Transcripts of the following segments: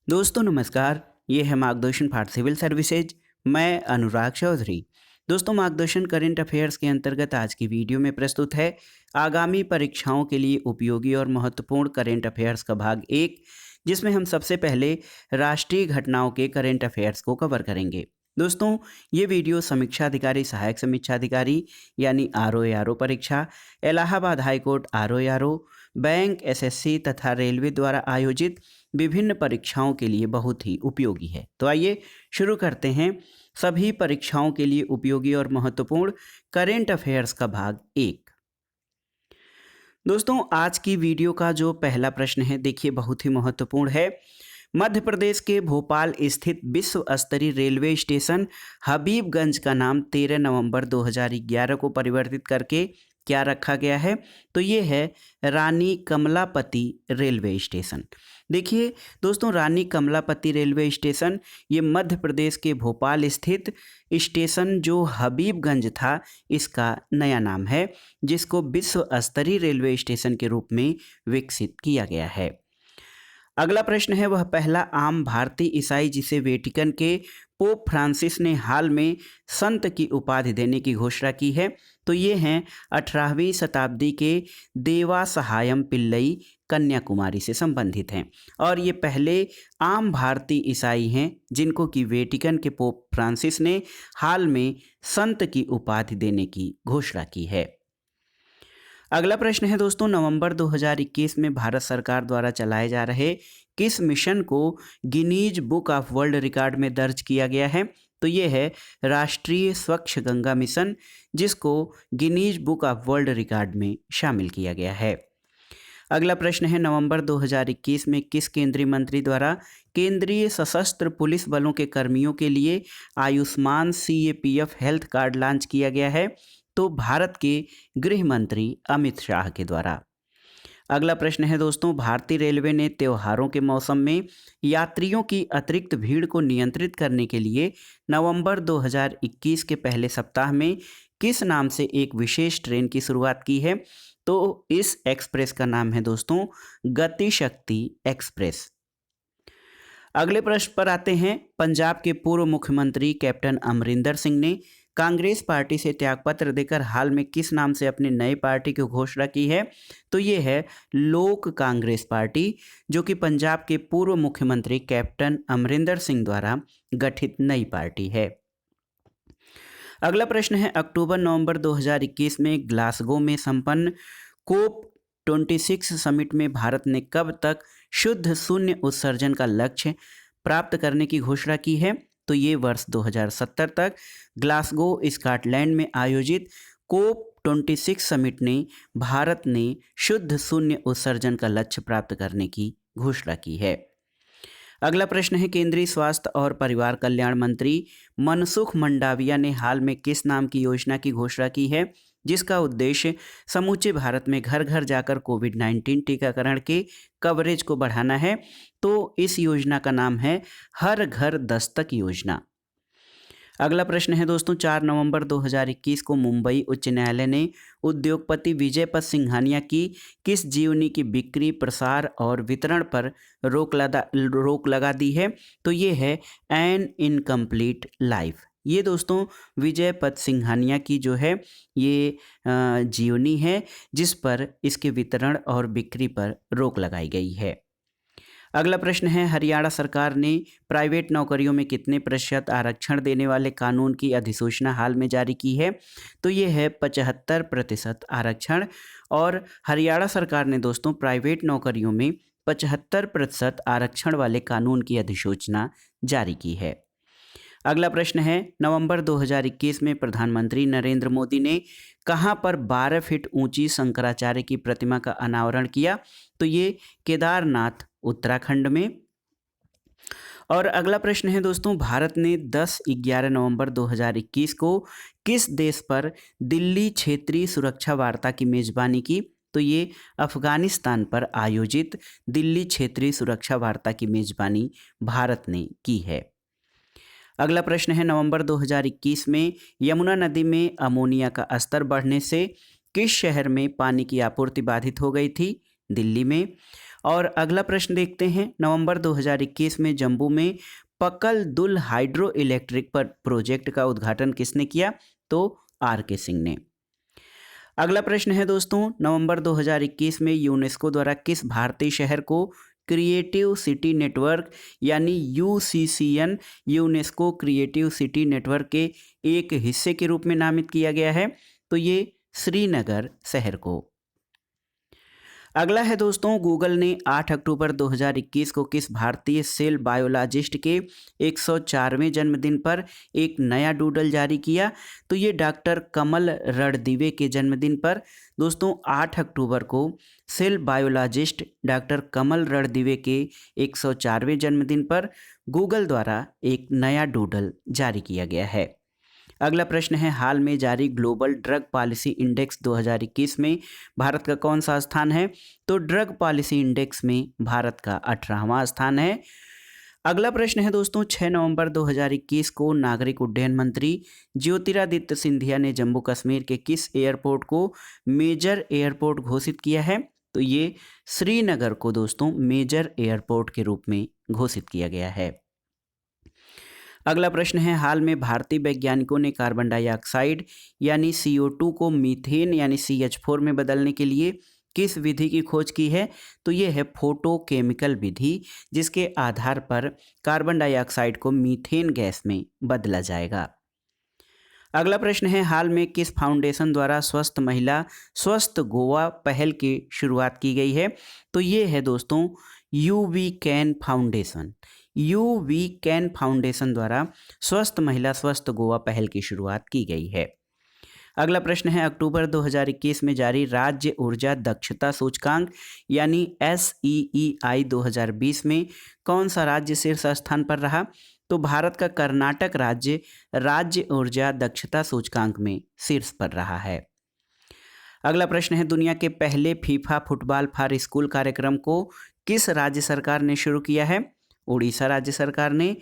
दोस्तों नमस्कार। ये है मार्गदर्शन फॉर सिविल सर्विसेज। मैं अनुराग चौधरी। दोस्तों मार्गदर्शन करंट अफेयर्स के अंतर्गत आज की वीडियो में प्रस्तुत है आगामी परीक्षाओं के लिए उपयोगी और महत्वपूर्ण करंट अफेयर्स का भाग 1, जिसमें हम सबसे पहले राष्ट्रीय घटनाओं के करंट अफेयर्स को कवर करेंगे। दोस्तों ये वीडियो समीक्षा अधिकारी, सहायक समीक्षा अधिकारी यानी आरओ परीक्षा, Allahabad high court RO, bank, SSC तथा रेलवे द्वारा आयोजित विभिन्न परीक्षाओं के लिए बहुत ही उपयोगी है। तो आइए शुरू करते हैं सभी परीक्षाओं के लिए उपयोगी और महत्वपूर्ण करेंट अफेयर्स का भाग 1। दोस्तों आज की वीडियो का जो पहला प्रश्न है, देखिए बहुत ही महत्वपूर्ण है। मध्य प्रदेश के भोपाल स्थित विश्व स्तरीय रेलवे स्टेशन हबीबगंज का नाम 13 नवंबर 2011 को परिवर्तित करके क्या रखा गया है? तो ये है रानी कमलापति रेलवे स्टेशन। देखिए दोस्तों, रानी कमलापति रेलवे स्टेशन ये मध्य प्रदेश के भोपाल स्थित स्टेशन जो हबीबगंज था, इसका नया नाम है, जिसको विश्व स्तरीय रेलवे स्टेशन के रूप में विकसित किया गया है। अगला प्रश्न है, वह पहला आम भारतीय ईसाई जिसे वेटिकन के पोप फ्रांसिस ने हाल में संत की उपाधि देने की घोषणा की है? तो ये हैं 18वीं शताब्दी के देवा सहायम पिल्लई, कन्याकुमारी से संबंधित हैं और ये पहले आम भारतीय ईसाई हैं जिनको कि वेटिकन के पोप फ्रांसिस ने हाल में संत की उपाधि देने की घोषणा की है। अगला प्रश्न है दोस्तों, नवंबर 2021 में भारत सरकार द्वारा चलाए जा रहे किस मिशन को Guinness book of world record में दर्ज किया गया है? तो ये है राष्ट्रीय स्वच्छ गंगा मिशन, जिसको Guinness book of world record में शामिल किया गया है। अगला प्रश्न है, नवंबर 2021 में किस केंद्रीय मंत्री द्वारा केंद्रीय सशस्त्र पुलिस बलों के कर्मियों के लिए Ayushman CAPF health card launch किया गया है? तो भारत के गृह मंत्री अमित शाह के द्वारा। अगला प्रश्न है दोस्तों, भारतीय रेलवे ने त्योहारों के मौसम में यात्रियों की अतिरिक्त भीड़ को नियंत्रित करने के लिए नवंबर 2021 के पहले सप्ताह में किस नाम से एक विशेष ट्रेन की शुरुआत की है? तो इस एक्सप्रेस का नाम है दोस्तों गति शक्ति एक्सप्रेस। अगले प्रश्न पर आते हैं, पंजाब के पूर्व मुख्यमंत्री कैप्टन अमरिंदर सिंह ने कांग्रेस पार्टी से त्यागपत्र देकर हाल में किस नाम से अपनी नई पार्टी की घोषणा की है? तो ये है लोक कांग्रेस पार्टी, जो कि पंजाब के पूर्व मुख्यमंत्री कैप्टन अमरिंदर सिंह द्वारा गठित नई पार्टी है। अगला प्रश्न है, अक्टूबर नवंबर 2021 में ग्लासगो में संपन्न कोप 26 समिट में भारत ने कब तक शुद्ध शून्य उत्सर्जन का लक्ष्य प्राप्त करने की घोषणा की है? तो ये वर्ष 2070 तक ग्लासगो स्कॉटलैंड में आयोजित कोप 26 समिट ने भारत ने शुद्ध शून्य उत्सर्जन का लक्ष्य प्राप्त करने की घोषणा की है। अगला प्रश्न है, केंद्रीय स्वास्थ्य और परिवार कल्याण मंत्री मनसुख मंडाविया ने हाल में किस नाम की योजना की घोषणा की है, जिसका उद्देश्य समूचे भारत में घर घर जाकर कोविड-19 टीकाकरण के कवरेज को बढ़ाना है? तो इस योजना का नाम है हर घर दस्तक योजना। अगला प्रश्न है दोस्तों, 4 नवंबर 2021 को मुंबई उच्च न्यायालय ने उद्योगपति विजय पथ सिंघानिया की किस जीवनी की बिक्री, प्रसार और वितरण पर रोक लगा दी है? तो ये है एन इनकम्प्लीट लाइफ। ये दोस्तों विजय पथ सिंघानिया की जो है ये जीवनी है, जिस पर इसके वितरण और बिक्री पर रोक लगाई गई है। अगला प्रश्न है, हरियाणा सरकार ने प्राइवेट नौकरियों में कितने प्रतिशत आरक्षण देने वाले कानून की अधिसूचना हाल में जारी की है? तो ये है 75% आरक्षण। और हरियाणा सरकार ने दोस्तों प्राइवेट नौकरियों में 75% आरक्षण वाले कानून की अधिसूचना जारी की है। अगला प्रश्न है, नवंबर 2021 में प्रधानमंत्री नरेंद्र मोदी ने कहां पर 12 फीट ऊंची शंकराचार्य की प्रतिमा का अनावरण किया? तो ये केदारनाथ उत्तराखंड में। और अगला प्रश्न है दोस्तों, भारत ने 10-11 नवंबर 2021 को किस देश पर दिल्ली क्षेत्रीय सुरक्षा वार्ता की मेजबानी की? तो ये अफगानिस्तान पर आयोजित दिल्ली क्षेत्रीय सुरक्षा वार्ता की मेजबानी भारत ने की है। अगला प्रश्न है, नवंबर 2021 में यमुना नदी में अमोनिया का स्तर बढ़ने से किस शहर में पानी की आपूर्ति बाधित हो गई थी? दिल्ली में। और अगला प्रश्न देखते हैं, नवंबर 2021 में जम्मू में पकल दुल हाइड्रो इलेक्ट्रिक पर प्रोजेक्ट का उद्घाटन किसने किया? तो आर के सिंह ने। अगला प्रश्न है दोस्तों, नवंबर 2021 में यूनेस्को द्वारा किस भारतीय शहर को क्रिएटिव सिटी नेटवर्क यानी यूसीसीएन यूनेस्को क्रिएटिव सिटी नेटवर्क के एक हिस्से के रूप में नामित किया गया है? तो ये श्रीनगर शहर को। अगला है दोस्तों, गूगल ने 8 अक्टूबर 2021 को किस भारतीय सेल बायोलॉजिस्ट के 104वें जन्मदिन पर एक नया डूडल जारी किया? तो ये डॉक्टर कमल रणदीवे के जन्मदिन पर दोस्तों 8 अक्टूबर को सेल बायोलॉजिस्ट डॉक्टर कमल रणदीवे के 104वें जन्मदिन पर गूगल द्वारा एक नया डूडल जारी किया गया है। अगला प्रश्न है, हाल में जारी ग्लोबल ड्रग पॉलिसी इंडेक्स 2021 में भारत का कौन सा स्थान है? तो ड्रग पॉलिसी इंडेक्स में भारत का 18वां स्थान है। अगला प्रश्न है दोस्तों, 6 नवंबर 2021 को नागरिक उड्डयन मंत्री ज्योतिरादित्य सिंधिया ने जम्मू कश्मीर के किस एयरपोर्ट को मेजर एयरपोर्ट घोषित किया है? तो ये श्रीनगर को दोस्तों मेजर एयरपोर्ट के रूप में घोषित किया गया है। अगला प्रश्न है, हाल में भारतीय वैज्ञानिकों ने कार्बन डाइऑक्साइड यानी CO2 को मीथेन यानी CH4 में बदलने के लिए किस विधि की खोज की है? तो ये है फोटोकेमिकल विधि, जिसके आधार पर कार्बन डाइऑक्साइड को मीथेन गैस में बदला जाएगा। अगला प्रश्न है, हाल में किस फाउंडेशन द्वारा स्वस्थ महिला स्वस्थ गोवा पहल की शुरुआत की गई है? तो ये है दोस्तों We Can Foundation. We Can Foundation द्वारा स्वस्थ महिला स्वस्थ गोवा पहल की शुरुआत की गई है। अगला प्रश्न है, अक्टूबर 2021 में जारी राज्य ऊर्जा दक्षता सूचकांक यानी SEEI 2020 में कौन सा राज्य शीर्ष स्थान पर रहा? तो भारत का कर्नाटक राज्य ऊर्जा दक्षता सूचकांक में शीर्ष पर रहा है। अगला प्रश्न है, दुनिया के पहले फीफा फुटबॉल फॉर स्कूल कार्यक्रम को किस राज्य सरकार ने शुरू किया है? उड़ीसा राज्य सरकार ने।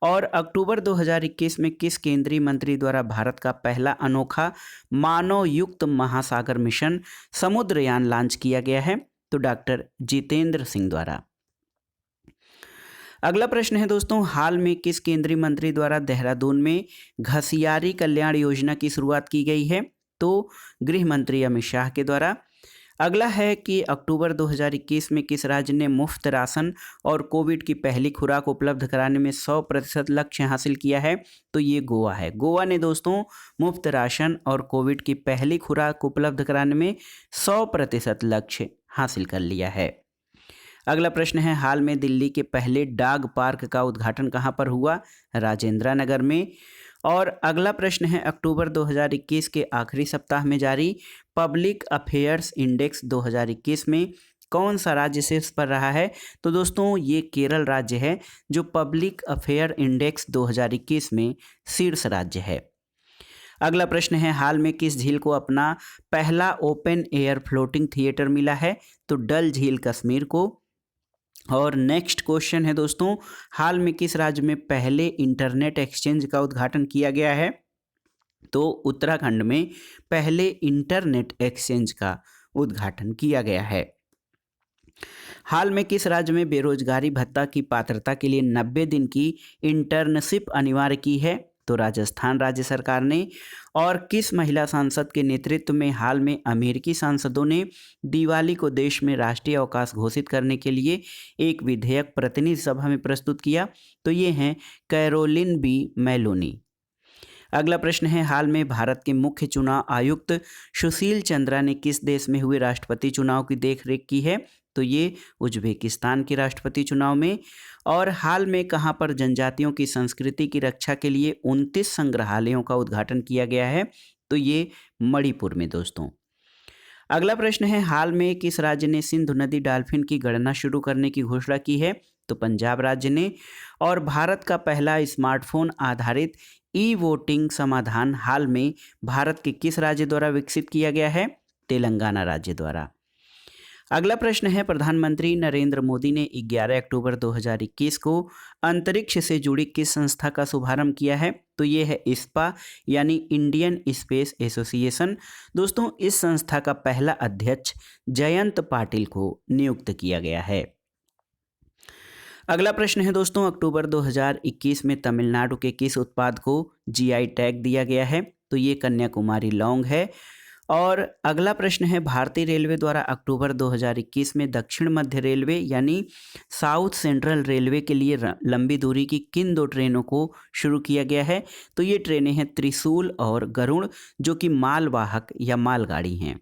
और अक्टूबर 2021 में किस केंद्रीय मंत्री द्वारा भारत का पहला अनोखा मानव युक्त महासागर मिशन समुद्रयान लॉन्च किया गया है? तो डॉक्टर जितेंद्र सिंह द्वारा। अगला प्रश्न है दोस्तों, हाल में किस केंद्रीय मंत्री द्वारा देहरादून में घसियारी कल्याण योजना की शुरुआत की गई है? तो गृह मंत्री अमित शाह के द्वारा। अगला है कि अक्टूबर 2021 में किस राज्य ने मुफ्त राशन और कोविड की पहली खुराक उपलब्ध कराने में 100% लक्ष्य हासिल किया है? तो ये गोवा है। गोवा ने दोस्तों मुफ्त राशन और कोविड की पहली खुराक उपलब्ध कराने में 100% लक्ष्य हासिल कर लिया है। अगला प्रश्न है, हाल में दिल्ली के पहले डॉग पार्क का उद्घाटन कहाँ पर हुआ? राजेंद्र नगर में। और अगला प्रश्न है, अक्टूबर 2021 के आखिरी सप्ताह में जारी पब्लिक अफेयर्स इंडेक्स 2021 में कौन सा राज्य शीर्ष पर रहा है? तो दोस्तों ये केरल राज्य है जो पब्लिक अफेयर इंडेक्स 2021 में शीर्ष राज्य है। अगला प्रश्न है, हाल में किस झील को अपना पहला ओपन एयर फ्लोटिंग थिएटर मिला है? तो डल झील कश्मीर को। और नेक्स्ट क्वेश्चन है दोस्तों, हाल में किस राज्य में पहले इंटरनेट एक्सचेंज का उद्घाटन किया गया है? तो उत्तराखंड में पहले इंटरनेट एक्सचेंज का उद्घाटन किया गया है। हाल में किस राज्य में बेरोजगारी भत्ता की पात्रता के लिए 90 दिन की इंटर्नशिप अनिवार्य की है? तो राजस्थान राज्य सरकार ने। और किस महिला सांसद के नेतृत्व में हाल में अमेरिकी सांसदों ने दिवाली को देश में राष्ट्रीय अवकाश घोषित करने के लिए एक विधेयक प्रतिनिधि सभा में प्रस्तुत किया? तो ये हैं कैरोलिन बी मेलोनी। अगला प्रश्न है, हाल में भारत के मुख्य चुनाव आयुक्त सुशील चंद्रा ने किस देश में हुए राष्ट्रपति चुनाव की देखरेख की है? तो ये उज्बेकिस्तान के राष्ट्रपति चुनाव में। और हाल में कहां पर जनजातियों की संस्कृति की रक्षा के लिए 29 संग्रहालयों का उद्घाटन किया गया है? तो ये मणिपुर में दोस्तों। अगला प्रश्न है, हाल में किस राज्य ने सिंधु नदी डॉल्फिन की गणना शुरू करने की घोषणा की है? तो पंजाब राज्य ने। और भारत का पहला स्मार्टफोन आधारित ई-वोटिंग समाधान हाल में भारत के किस राज्य द्वारा विकसित किया गया है? तेलंगाना राज्य द्वारा। अगला प्रश्न है, प्रधानमंत्री नरेंद्र मोदी ने 11 अक्टूबर 2021 को अंतरिक्ष से जुड़ी किस संस्था का शुभारंभ किया है? तो ये है ISPA यानी इंडियन स्पेस एसोसिएशन। दोस्तों, इस संस्था का पहला अध्यक्ष जयंत पाटिल को नियुक्त किया गया है। अगला प्रश्न है दोस्तों, अक्टूबर 2021 में तमिलनाडु के किस उत्पाद को GI टैग दिया गया है? तो ये कन्याकुमारी लौंग है। और अगला प्रश्न है, भारतीय रेलवे द्वारा अक्टूबर 2021 में दक्षिण मध्य रेलवे यानी साउथ सेंट्रल रेलवे के लिए लंबी दूरी की किन 2 ट्रेनों को शुरू किया गया है? तो ये ट्रेनें हैं त्रिशूल और गरुड़, जो कि मालवाहक या मालगाड़ी हैं।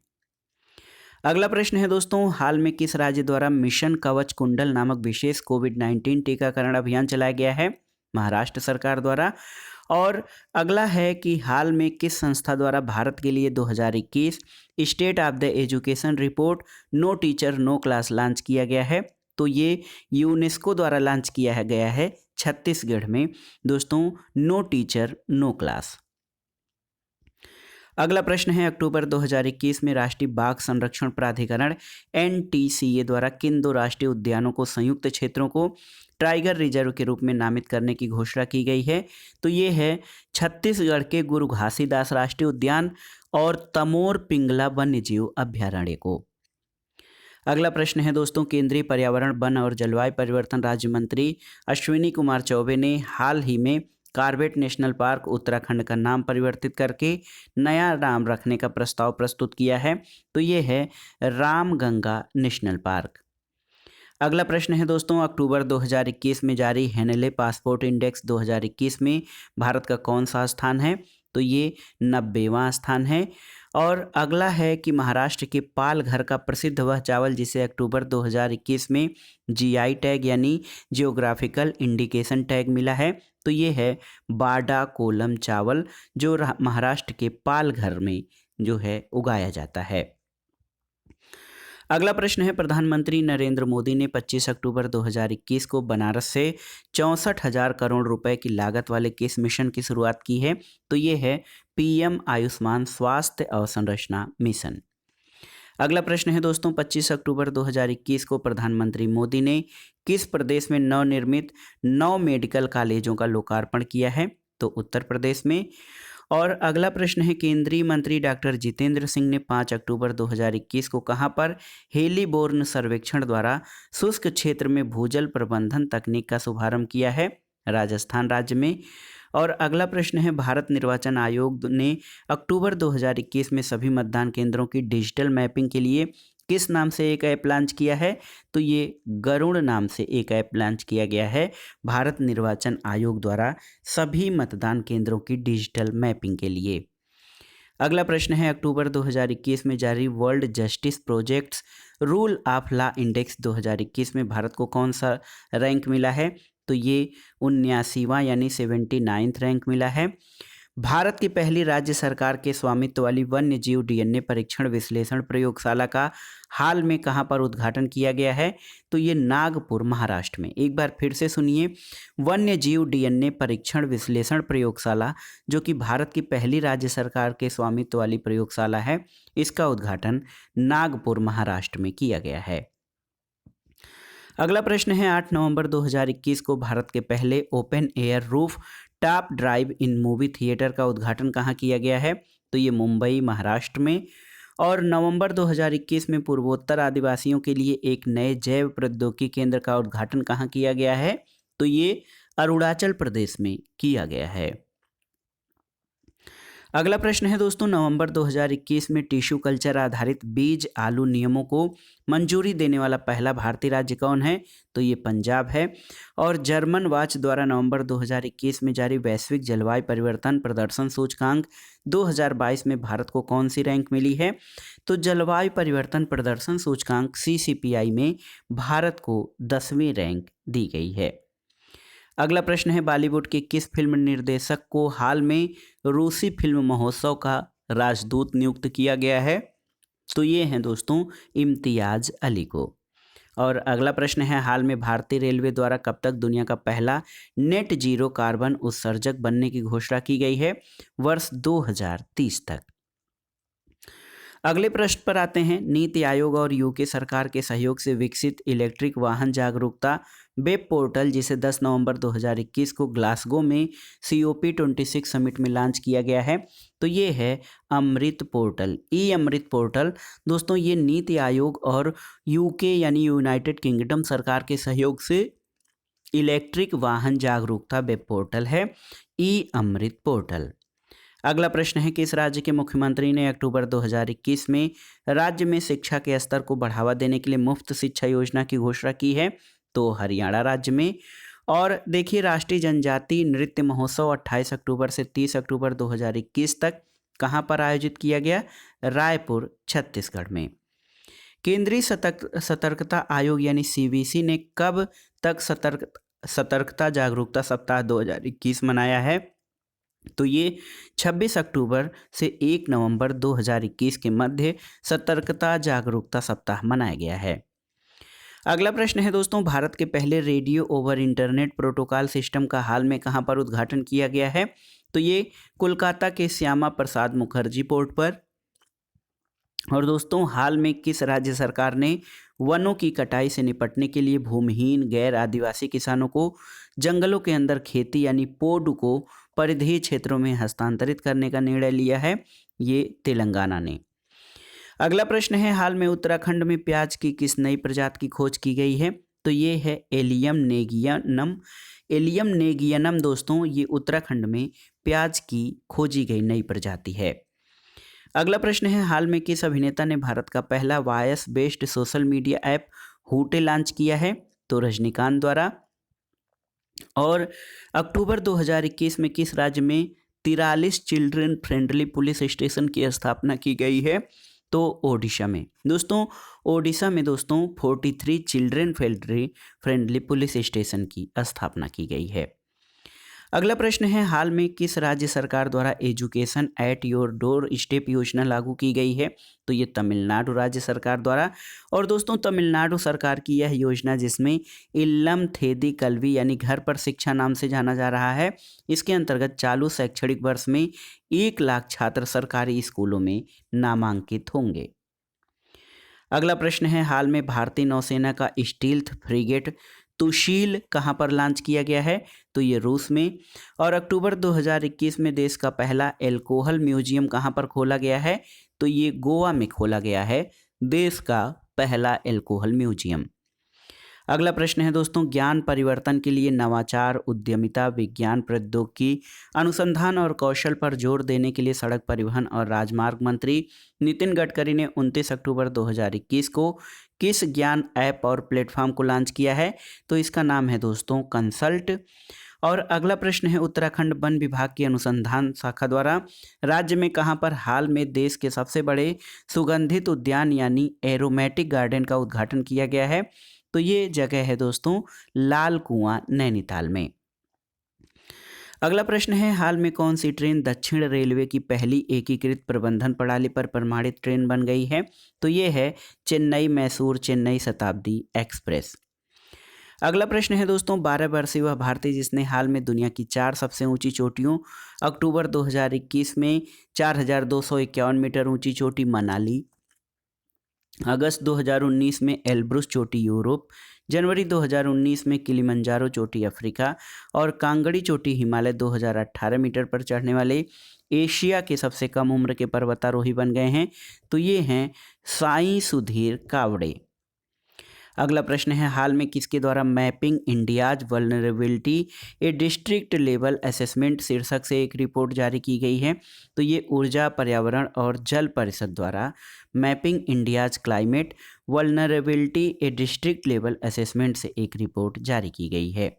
अगला प्रश्न है दोस्तों, हाल में किस राज्य द्वारा मिशन कवच कुंडल नामक विशेष कोविड-19 टीकाकरण अभियान चलाया गया है? महाराष्ट्र सरकार द्वारा। और अगला है कि हाल में किस संस्था द्वारा भारत के लिए 2021 state of the education report no teacher no class launch किया गया है? तो ये यूनेस्को द्वारा लॉन्च किया गया है छत्तीसगढ़ में दोस्तों, नो टीचर नो क्लास। अगला प्रश्न है, अक्टूबर 2021 में राष्ट्रीय बाघ संरक्षण प्राधिकरण NTCA द्वारा किन 2 राष्ट्रीय उद्यानों को संयुक्त क्षेत्रों को टाइगर रिजर्व के रूप में नामित करने की घोषणा की गई है? तो ये है छत्तीसगढ़ के गुरु घासीदास राष्ट्रीय उद्यान और तमोर पिंगला वन्यजीव अभ्यारण्य को। अगला प्रश्न है दोस्तों, केंद्रीय पर्यावरण, वन और जलवायु परिवर्तन राज्य मंत्री अश्विनी कुमार चौबे ने हाल ही में कॉर्बेट नेशनल पार्क उत्तराखंड का नाम परिवर्तित करके नया नाम रखने का प्रस्ताव प्रस्तुत किया है। तो ये है रामगंगा नेशनल पार्क। अगला प्रश्न है दोस्तों, अक्टूबर 2021 में जारी हेनले पासपोर्ट इंडेक्स 2021 में भारत का कौन सा स्थान है? तो ये 90वां स्थान है। और अगला है कि महाराष्ट्र के पालघर का प्रसिद्ध वह चावल जिसे अक्टूबर 2021 में GI टैग यानी जियोग्राफिकल इंडिकेशन टैग मिला है? तो ये है बाडा कोलम चावल, जो महाराष्ट्र के पालघर में जो है उगाया जाता है। अगला प्रश्न है, प्रधानमंत्री नरेंद्र मोदी ने 25 अक्टूबर 2021 को बनारस से 64,000 करोड़ रुपए की लागत वाले किस मिशन की शुरुआत की है? तो ये है PM आयुष्मान स्वास्थ्य अवसंरचना मिशन। अगला प्रश्न है दोस्तों, 25 अक्टूबर 2021 को प्रधानमंत्री मोदी ने किस प्रदेश में नवनिर्मित 9 मेडिकल कॉलेजों का लोकार्पण किया है? तो उत्तर प्रदेश में। और अगला प्रश्न है, केंद्रीय मंत्री डॉक्टर जितेंद्र सिंह ने 5 अक्टूबर 2021 को कहां पर हेलीबोर्न सर्वेक्षण द्वारा शुष्क क्षेत्र में भूजल प्रबंधन तकनीक का शुभारंभ किया है? राजस्थान राज्य में। और अगला प्रश्न है, भारत निर्वाचन आयोग ने अक्टूबर 2021 में सभी मतदान केंद्रों की डिजिटल मैपिंग के लिए किस नाम से एक ऐप लॉन्च किया है? तो ये गरुड़ नाम से एक ऐप लॉन्च किया गया है भारत निर्वाचन आयोग द्वारा सभी मतदान केंद्रों की डिजिटल मैपिंग के लिए। अगला प्रश्न है, अक्टूबर 2021 में जारी world justice projects rule of law index 2021 में भारत को कौन सा रैंक मिला है? तो ये 79वां यानी 79th रैंक मिला है। भारत की पहली राज्य सरकार के स्वामित्व वाली वन्य जीव DNA परीक्षण विश्लेषण प्रयोगशाला का हाल में कहां पर उद्घाटन किया गया है? तो ये नागपुर महाराष्ट्र में। एक बार फिर से सुनिए, वन्य जीव DNA परीक्षण विश्लेषण प्रयोगशाला जो कि भारत की पहली राज्य सरकार के स्वामित्व वाली प्रयोगशाला है, इसका उद्घाटन नागपुर महाराष्ट्र में किया गया है। अगला प्रश्न है, 8 नवंबर 2021 को भारत के पहले open air roof top drive इन मूवी थिएटर का उद्घाटन कहाँ किया गया है? तो ये मुंबई महाराष्ट्र में। और नवंबर 2021 में पूर्वोत्तर आदिवासियों के लिए एक नए जैव प्रौद्योगिकी केंद्र का उद्घाटन कहाँ किया गया है? तो ये अरुणाचल प्रदेश में किया गया है। अगला प्रश्न है दोस्तों, नवंबर 2021 में टिश्यू कल्चर आधारित बीज आलू नियमों को मंजूरी देने वाला पहला भारतीय राज्य कौन है? तो ये पंजाब है। और जर्मन वॉच द्वारा नवंबर 2021 में जारी वैश्विक जलवायु परिवर्तन प्रदर्शन सूचकांक 2022 में भारत को कौन सी रैंक मिली है? तो जलवायु परिवर्तन प्रदर्शन सूचकांक CCPI में भारत को 10वीं रैंक दी गई है। अगला प्रश्न है, बॉलीवुड के किस फिल्म निर्देशक को हाल में रूसी फिल्म महोत्सव का राजदूत नियुक्त किया गया है? तो ये हैं दोस्तों इम्तियाज अली को। और अगला प्रश्न है, हाल में भारतीय रेलवे द्वारा कब तक दुनिया का पहला नेट जीरो कार्बन उत्सर्जक बनने की घोषणा की गई है? वर्ष 2030 तक। अगले प्रश्न पर आते हैं। नीति आयोग और यूके सरकार के सहयोग से विकसित इलेक्ट्रिक वाहन जागरूकता वेब पोर्टल, जिसे 10 नवंबर 2021 को ग्लासगो में COP26 समिट में लॉन्च किया गया है। तो ये है अमृत पोर्टल, ई अमृत पोर्टल। दोस्तों ये नीति आयोग और यूके यानी यूनाइटेड किंगडम सरकार के सहयोग से इलेक्ट्रिक वाहन जागरूकता वेब पोर्टल है, ई अमृत पोर्टल। अगला प्रश्न है, किस राज्य के मुख्यमंत्री ने अक्टूबर 2021 में राज्य में शिक्षा के स्तर को बढ़ावा देने के लिए मुफ्त शिक्षा योजना की घोषणा की है? तो हरियाणा राज्य में। और देखिए, राष्ट्रीय जनजातीय नृत्य महोत्सव 28 अक्टूबर से 30 अक्टूबर 2021 तक कहाँ पर आयोजित किया गया? रायपुर, छत्तीसगढ़ में। केंद्रीय सतर्कता आयोग यानी CBC ने कब तक सतर्कता जागरूकता सप्ताह 2021 मनाया है? तो ये 26 अक्टूबर से 1 नवंबर 2021 के मध्य सतर्कता जागरूकता सप्ताह मनाया गया है। अगला प्रश्न है दोस्तों, भारत के पहले radio over internet protocol system का हाल में कहां पर उद्घाटन किया गया है? तो ये कोलकाता के श्यामा प्रसाद मुखर्जी पोर्ट पर। और दोस्तों, हाल में किस राज्य सरकार ने वनों की कटाई से निपटने के लिए भूमिहीन गैर आदिवासी किसानों को जंगलों के अंदर खेती यानी पोड को परिधीय क्षेत्रों में हस्तांतरित करने का निर्णय लिया है? ये तेलंगाना ने। अगला प्रश्न है, हाल में उत्तराखंड में प्याज की किस नई प्रजाति की खोज की गई है? तो ये है एलियम नेगियनम। एलियम नेगियनम दोस्तों, ये उत्तराखंड में प्याज की खोजी गई नई प्रजाति है। अगला प्रश्न है, हाल में किस अभिनेता ने भारत का पहला voice based social media app Hoote launch किया है? तो रजनीकांत द्वारा। और अक्टूबर 2021 में किस राज्य में 43 चिल्ड्रन फ्रेंडली पुलिस स्टेशन की स्थापना की गई है? तो ओडिशा में। दोस्तों ओडिशा में दोस्तों 43 चिल्ड्रन फ्रेंडली पुलिस स्टेशन की स्थापना की गई है। अगला प्रश्न है, हाल में किस राज्य सरकार द्वारा education at your door step योजना लागू की गई है? तो ये तमिलनाडु राज्य सरकार द्वारा। और दोस्तों तमिलनाडु सरकार की यह योजना, जिसमें इल्लम थेदी कल्वी यानी घर पर शिक्षा नाम से जाना जा रहा है, इसके अंतर्गत चालू शैक्षणिक वर्ष में 1 लाख छात्र सरकारी स्कूलों में नामांकित होंगे। अगला प्रश्न है, हाल में भारतीय नौसेना का स्टील्थ फ्रिगेट तुशील कहाँ पर लॉन्च किया गया है? तो ये रूस में। और अक्टूबर 2021 में देश का पहला एल्कोहल म्यूजियम कहाँ पर खोला गया है? तो ये गोवा में खोला गया है देश का पहला एल्कोहल म्यूजियम। अगला प्रश्न है दोस्तों, ज्ञान परिवर्तन के लिए नवाचार, उद्यमिता, विज्ञान, प्रौद्योगिकी, अनुसंधान और कौशल पर जोर देने के लिए सड़क परिवहन और राजमार्ग मंत्री नितिन गडकरी ने 29 अक्टूबर 2021 को किस ज्ञान ऐप और प्लेटफॉर्म को लॉन्च किया है? तो इसका नाम है दोस्तों कंसल्ट। और अगला प्रश्न है, उत्तराखंड वन विभाग की अनुसंधान शाखा द्वारा राज्य में कहां पर हाल में देश के सबसे बड़े सुगंधित उद्यान यानी एरोमेटिक गार्डन का उद्घाटन किया गया है? तो ये जगह है दोस्तों लाल कुआं, नैनीताल में। अगला प्रश्न है, हाल में कौन सी ट्रेन दक्षिण रेलवे की पहली एकीकृत प्रबंधन प्रणाली पर प्रमाणित ट्रेन बन गई है? तो ये है चेन्नई मैसूर चेन्नई शताब्दी एक्सप्रेस। अगला प्रश्न है दोस्तों, 12 वर्षीय वह भारतीय जिसने हाल में दुनिया की 4 सबसे ऊंची चोटियों अक्टूबर 2021 में 4251 मीटर ऊंची चोटी मनाली, अगस्त 2019 में एल्ब्रुस चोटी यूरोप, जनवरी 2019 में किलिमंजारो चोटी अफ्रीका और कांगड़ी चोटी हिमालय 2018 मीटर पर चढ़ने वाले एशिया के सबसे कम उम्र के पर्वतारोही बन गए हैं? तो ये हैं साई सुधीर कावड़े। अगला प्रश्न है, हाल में किसके द्वारा मैपिंग इंडियाज वल्नरेबिलिटी ए डिस्ट्रिक्ट लेवल असेसमेंट शीर्षक से एक रिपोर्ट जारी की गई है? तो ये ऊर्जा, पर्यावरण और जल परिषद द्वारा मैपिंग इंडियाज क्लाइमेट वल्नरेबिलिटी ए डिस्ट्रिक्ट लेवल असेसमेंट से एक रिपोर्ट जारी की गई है।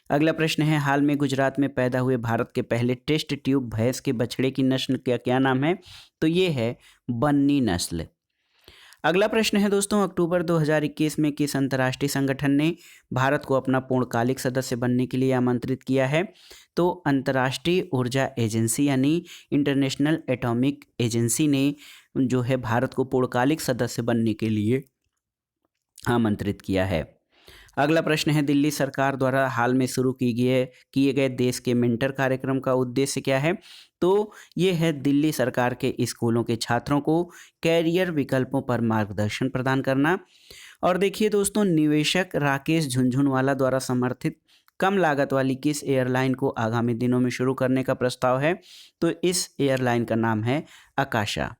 अगला प्रश्न है, हाल में गुजरात में पैदा हुए भारत के पहले टेस्ट ट्यूब भैंस के बछड़े की नस्ल का क्या नाम है? तो ये है बन्नी नस्ल। अगला प्रश्न है दोस्तों, अक्टूबर 2021 में किस अंतर्राष्ट्रीय संगठन ने भारत को अपना पूर्णकालिक सदस्य बनने के लिए आमंत्रित किया है? तो अंतर्राष्ट्रीय ऊर्जा एजेंसी यानी इंटरनेशनल एटॉमिक एजेंसी ने जो है भारत को पूर्णकालिक सदस्य बनने के लिए आमंत्रित किया है। अगला प्रश्न है, दिल्ली सरकार द्वारा हाल में शुरू किए गए देश के मेंटर कार्यक्रम का उद्देश्य क्या है? तो ये है दिल्ली सरकार के स्कूलों के छात्रों को कैरियर विकल्पों पर मार्गदर्शन प्रदान करना। और देखिए दोस्तों, निवेशक राकेश झुनझुनवाला द्वारा समर्थित कम लागत वाली किस एयरलाइन को आगामी दिनों में शुरू करने का प्रस्ताव है? तो इस एयरलाइन का नाम है आकाशा।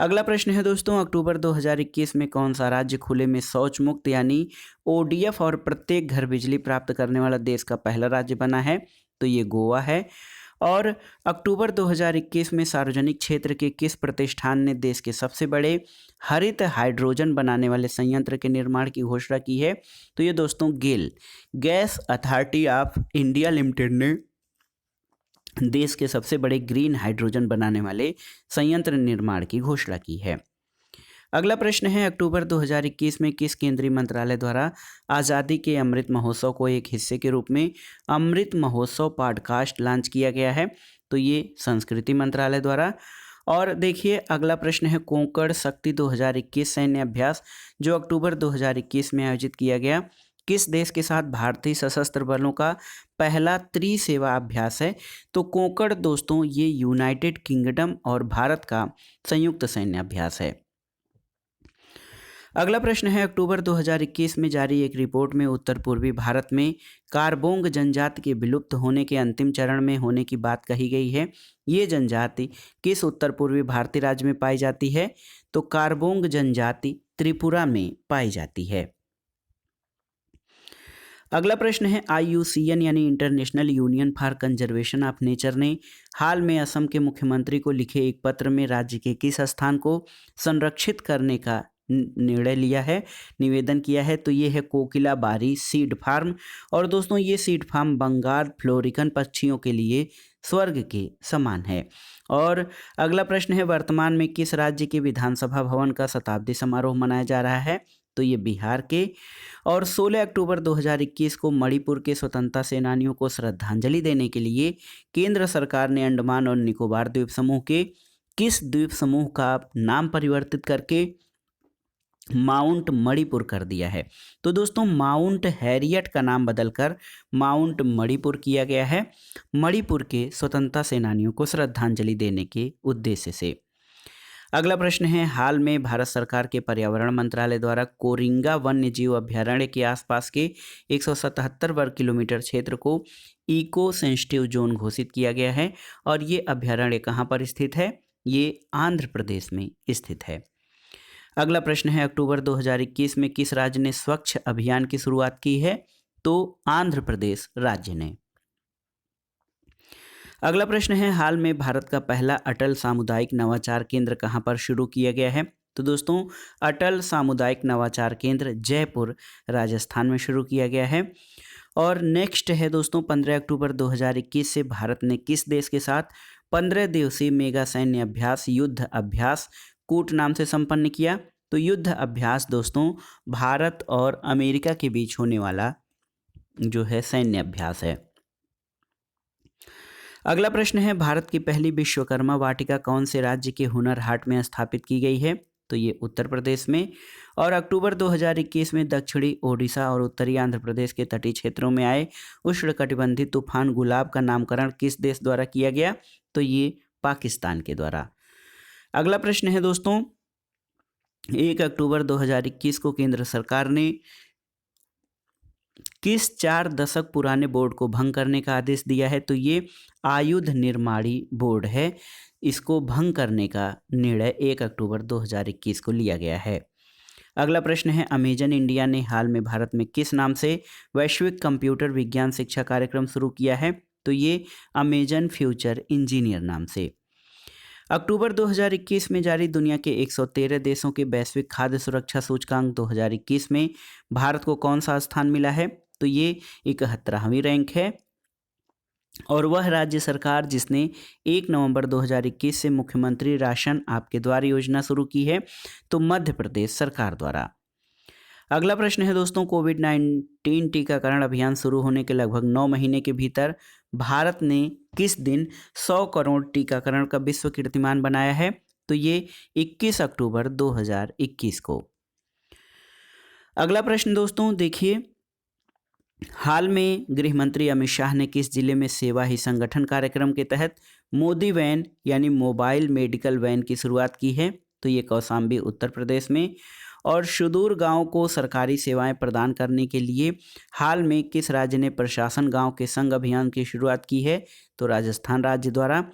अगला प्रश्न है दोस्तों, अक्टूबर 2021 में कौन सा राज्य खुले में शौच मुक्त यानी ओडीएफ और प्रत्येक घर बिजली प्राप्त करने वाला देश का पहला राज्य बना है? तो ये गोवा है। और अक्टूबर 2021 में सार्वजनिक क्षेत्र के किस प्रतिष्ठान ने देश के सबसे बड़े हरित हाइड्रोजन बनाने वाले संयंत्र के निर्माण की घोषणा की है? तो ये दोस्तों GAIL, Gas Authority of India Limited ने देश के सबसे बड़े ग्रीन हाइड्रोजन बनाने वाले संयंत्र निर्माण की घोषणा की है। अगला प्रश्न है, अक्टूबर 2021 में किस केंद्रीय मंत्रालय द्वारा आज़ादी के अमृत महोत्सव को एक हिस्से के रूप में अमृत महोत्सव पॉडकास्ट लॉन्च किया गया है? तो ये संस्कृति मंत्रालय द्वारा। और देखिए अगला प्रश्न है, कोंकण शक्ति 2021 सैन्य अभ्यास जो अक्टूबर 2021 में आयोजित किया गया, किस देश के साथ भारतीय सशस्त्र बलों का पहला त्रिसेवा अभ्यास है? तो कोंकण दोस्तों ये यूनाइटेड किंगडम और भारत का संयुक्त सैन्य अभ्यास है। अगला प्रश्न है, अक्टूबर 2021 में जारी एक रिपोर्ट में उत्तर पूर्वी भारत में कारबोंग जनजाति के विलुप्त होने के अंतिम चरण में होने की बात कही गई है। ये जनजाति किस उत्तर पूर्वी भारतीय राज्य में पाई जाती है? तो कारबोंग जनजाति त्रिपुरा में पाई जाती है। अगला प्रश्न है, IUCN यानी international union for conservation of nature ने हाल में असम के मुख्यमंत्री को लिखे एक पत्र में राज्य के किस स्थान को संरक्षित करने का निर्णय लिया है, निवेदन किया है? तो ये है कोकिलाबारी सीड फार्म। और दोस्तों ये सीड फार्म बंगाल फ्लोरिकन पक्षियों के लिए स्वर्ग के समान है। और अगला प्रश्न है, वर्तमान में किस राज्य के विधानसभा भवन का शताब्दी समारोह मनाया जा रहा है? तो ये बिहार के। और 16 अक्टूबर 2021 को मणिपुर के स्वतंत्रता सेनानियों को श्रद्धांजलि देने के लिए केंद्र सरकार ने अंडमान और निकोबार द्वीप समूह के किस द्वीप समूह का नाम परिवर्तित करके माउंट मणिपुर कर दिया है? तो दोस्तों माउंट हैरियट का नाम बदलकर माउंट मणिपुर किया गया है, मणिपुर के स्वतंत्रता सेनानियों को श्रद्धांजलि देने के उद्देश्य से। अगला प्रश्न है, हाल में भारत सरकार के पर्यावरण मंत्रालय द्वारा कोरिंगा वन्य जीव अभ्यारण्य के आसपास के 177 वर्ग किलोमीटर क्षेत्र को इको सेंसिटिव जोन घोषित किया गया है। और ये अभ्यारण्य कहाँ पर स्थित है? ये आंध्र प्रदेश में स्थित है। अगला प्रश्न है, अक्टूबर 2021 में किस राज्य ने स्वच्छ अभियान की शुरुआत की है? तो आंध्र प्रदेश राज्य ने। अगला प्रश्न है, हाल में भारत का पहला अटल सामुदायिक नवाचार केंद्र कहाँ पर शुरू किया गया है? तो दोस्तों अटल सामुदायिक नवाचार केंद्र जयपुर राजस्थान में शुरू किया गया है। और नेक्स्ट है दोस्तों, 15 अक्टूबर 2021 से भारत ने किस देश के साथ 15 दिवसीय मेगा सैन्य अभ्यास युद्ध अभ्यास कूट नाम से संपन्न किया? तो युद्ध अभ्यास दोस्तों भारत और अमेरिका के बीच होने वाला जो है सैन्य अभ्यास है। अगला प्रश्न है, भारत की पहली विश्वकर्मा वाटिका कौन से राज्य के हुनर हाट में स्थापित की गई है? तो ये उत्तर प्रदेश में। और अक्टूबर 2021 में दक्षिणी ओडिशा और उत्तरी आंध्र प्रदेश के तटीय क्षेत्रों में आए उष्णकटिबंधीय तूफान गुलाब का नामकरण किस देश द्वारा किया गया? तो ये पाकिस्तान के द्वारा। अगला प्रश्न है दोस्तों, 1 अक्टूबर 2021 को केंद्र सरकार ने किस 4 दशक पुराने बोर्ड को भंग करने का आदेश दिया है? तो ये आयुध निर्माणी बोर्ड है, इसको भंग करने का निर्णय 1 अक्टूबर 2021 को लिया गया है। अगला प्रश्न है, अमेजन इंडिया ने हाल में भारत में किस नाम से वैश्विक कंप्यूटर विज्ञान शिक्षा कार्यक्रम शुरू किया है? तो ये अमेजन फ्यूचर इंजीनियर नाम से। अक्टूबर 2021 में जारी दुनिया के 113 देशों के वैश्विक खाद्य सुरक्षा सूचकांक 2021 में भारत को कौन सा स्थान मिला है? तो ये 71वीं रैंक है। और वह राज्य सरकार जिसने 1 नवंबर 2021 से मुख्यमंत्री राशन आपके द्वार योजना शुरू की है? तो मध्य प्रदेश सरकार द्वारा। अगला प्रश्न है दोस्तों, कोविड-19 टीकाकरण अभियान शुरू होने के लगभग 9 महीने के भीतर भारत ने किस दिन 100 करोड़ टीकाकरण का विश्व कीर्तिमान बनाया है? तो ये 21 अक्टूबर 2021 को। अगला प्रश्न दोस्तों देखिए, हाल में गृह मंत्री अमित शाह ने किस जिले में सेवा ही संगठन कार्यक्रम के तहत मोदी वैन यानी मोबाइल मेडिकल वैन की शुरुआत की है? तो ये कौशाम्बी उत्तर प्रदेश में। और सुदूर गांव को सरकारी सेवाएं प्रदान करने के लिए हाल में किस राज्य ने प्रशासन गांव के संग अभियान की शुरुआत की है? तो राजस्थान राज्य द्वारा।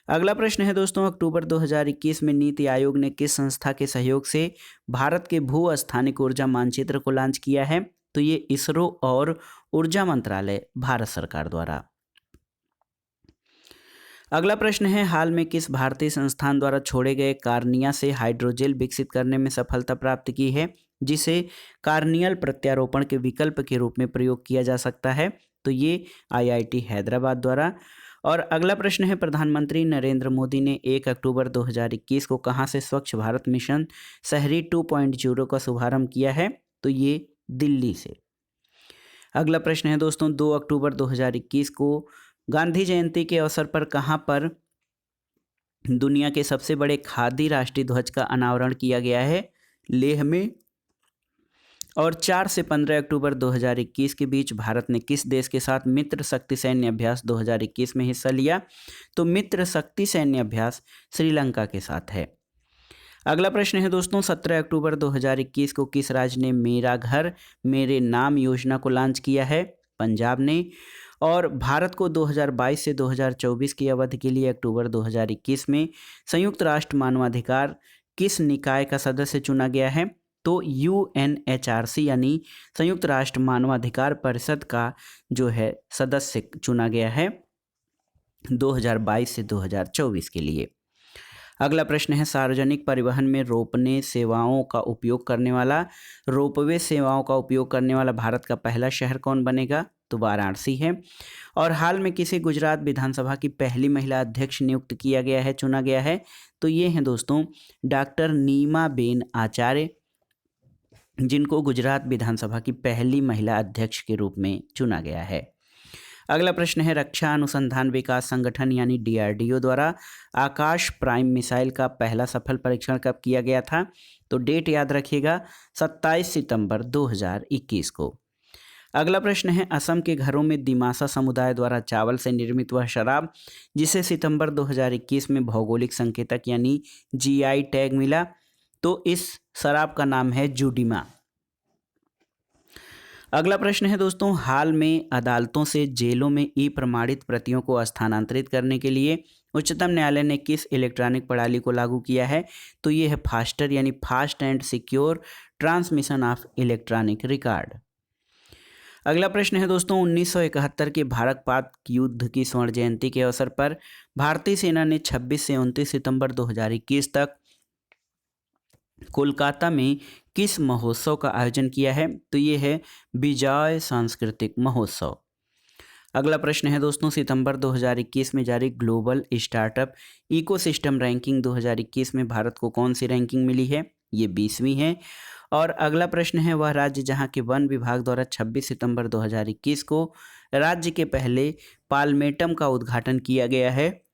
अगला प्रश्न है दोस्तों, अक्टूबर 2021 में नीति आयोग ने किस संस्था के सहयोग से भारत के भू स्थानिक ऊर्जा मानचित्र को लॉन्च किया है? तो ये इसरो और ऊर्जा मंत्रालय भारत सरकार द्वारा। अगला प्रश्न है, हाल में किस भारतीय संस्थान द्वारा छोड़े गए कार्निया से हाइड्रोजेल विकसित करने में सफलता प्राप्त की है, जिसे कार्नियल प्रत्यारोपण के विकल्प के रूप में प्रयोग किया जा सकता है? तो ये आईआईटी हैदराबाद द्वारा। और अगला प्रश्न है, प्रधानमंत्री नरेंद्र मोदी ने 1 अक्टूबर 2021 को कहां से स्वच्छ भारत मिशन शहरी 2.0 का शुभारंभ किया है? तो ये दिल्ली से। अगला प्रश्न है दोस्तों, 2 अक्टूबर 2021 को गांधी जयंती के अवसर पर कहां पर दुनिया के सबसे बड़े खादी राष्ट्रीय ध्वज का अनावरण किया गया है? लेह में। और 4 से 15 अक्टूबर 2021 के बीच भारत ने किस देश के साथ मित्र शक्ति सैन्य अभ्यास 2021 में हिस्सा लिया? तो मित्र शक्ति सैन्य अभ्यास श्रीलंका के साथ है। अगला प्रश्न है दोस्तों, 17 अक्टूबर 2021 को किस राज्य ने मेरा घर मेरे नाम योजना को लॉन्च किया है? पंजाब ने। और भारत को 2022 से 2024 की अवधि के लिए अक्टूबर 2021 में संयुक्त राष्ट्र मानवाधिकार किस निकाय का सदस्य चुना गया है? तो यूएनएचआरसी यानी संयुक्त राष्ट्र मानवाधिकार परिषद का जो है सदस्य चुना गया है 2022 से 2024 के लिए। अगला प्रश्न है, सार्वजनिक परिवहन में रोपवे सेवाओं का उपयोग करने वाला भारत का पहला शहर कौन बनेगा? तो वाराणसी है। और हाल में किसे गुजरात विधानसभा की पहली महिला अध्यक्ष नियुक्त किया गया है, चुना गया है? तो ये हैं दोस्तों डॉक्टर नीमाबेन आचार्य, जिनको गुजरात विधानसभा की पहली महिला अध्यक्ष के रूप में चुना गया है। अगला प्रश्न है, रक्षा अनुसंधान विकास संगठन यानी डीआरडीओ द्वारा आकाश प्राइम मिसाइल का पहला सफल परीक्षण कब किया गया था? तो डेट याद रखिएगा 27 सितंबर 2021 को। अगला प्रश्न है, असम के घरों में दिमासा समुदाय द्वारा चावल से निर्मित वह शराब जिसे सितंबर 2021 में भौगोलिक संकेतक यानी जीआई टैग मिला, तो इस शराब का नाम है जुडिमा। अगला प्रश्न है दोस्तों, हाल में अदालतों से जेलों में ई प्रमाणित प्रतियों को स्थानांतरित करने के लिए उच्चतम न्यायालय ने किस इलेक्ट्रॉनिक प्रणाली को लागू किया है? तो ये है फास्टर यानी fast and secure transmission of electronic record. अगला प्रश्न है दोस्तों, 1971 के भारत पाक युद्ध की स्वर्ण जयंती के अवसर पर भारतीय सेना ने 26 से 29 सितंबर 2021 तक कोलकाता में किस महोत्सव का आयोजन किया है? तो ये है विजय सांस्कृतिक महोत्सव। अगला प्रश्न है दोस्तों, सितंबर 2021 में जारी ग्लोबल स्टार्टअप इकोसिस्टम रैंकिंग 2021 में भारत को कौन सी रैंकिंग मिली है? ये 20वीं है। और अगला प्रश्न है, वह राज्य जहां के वन विभाग द्वारा 26 सितंबर 2021 को राज्य के पहले पालमेटम का उद्घाटन किया गया है?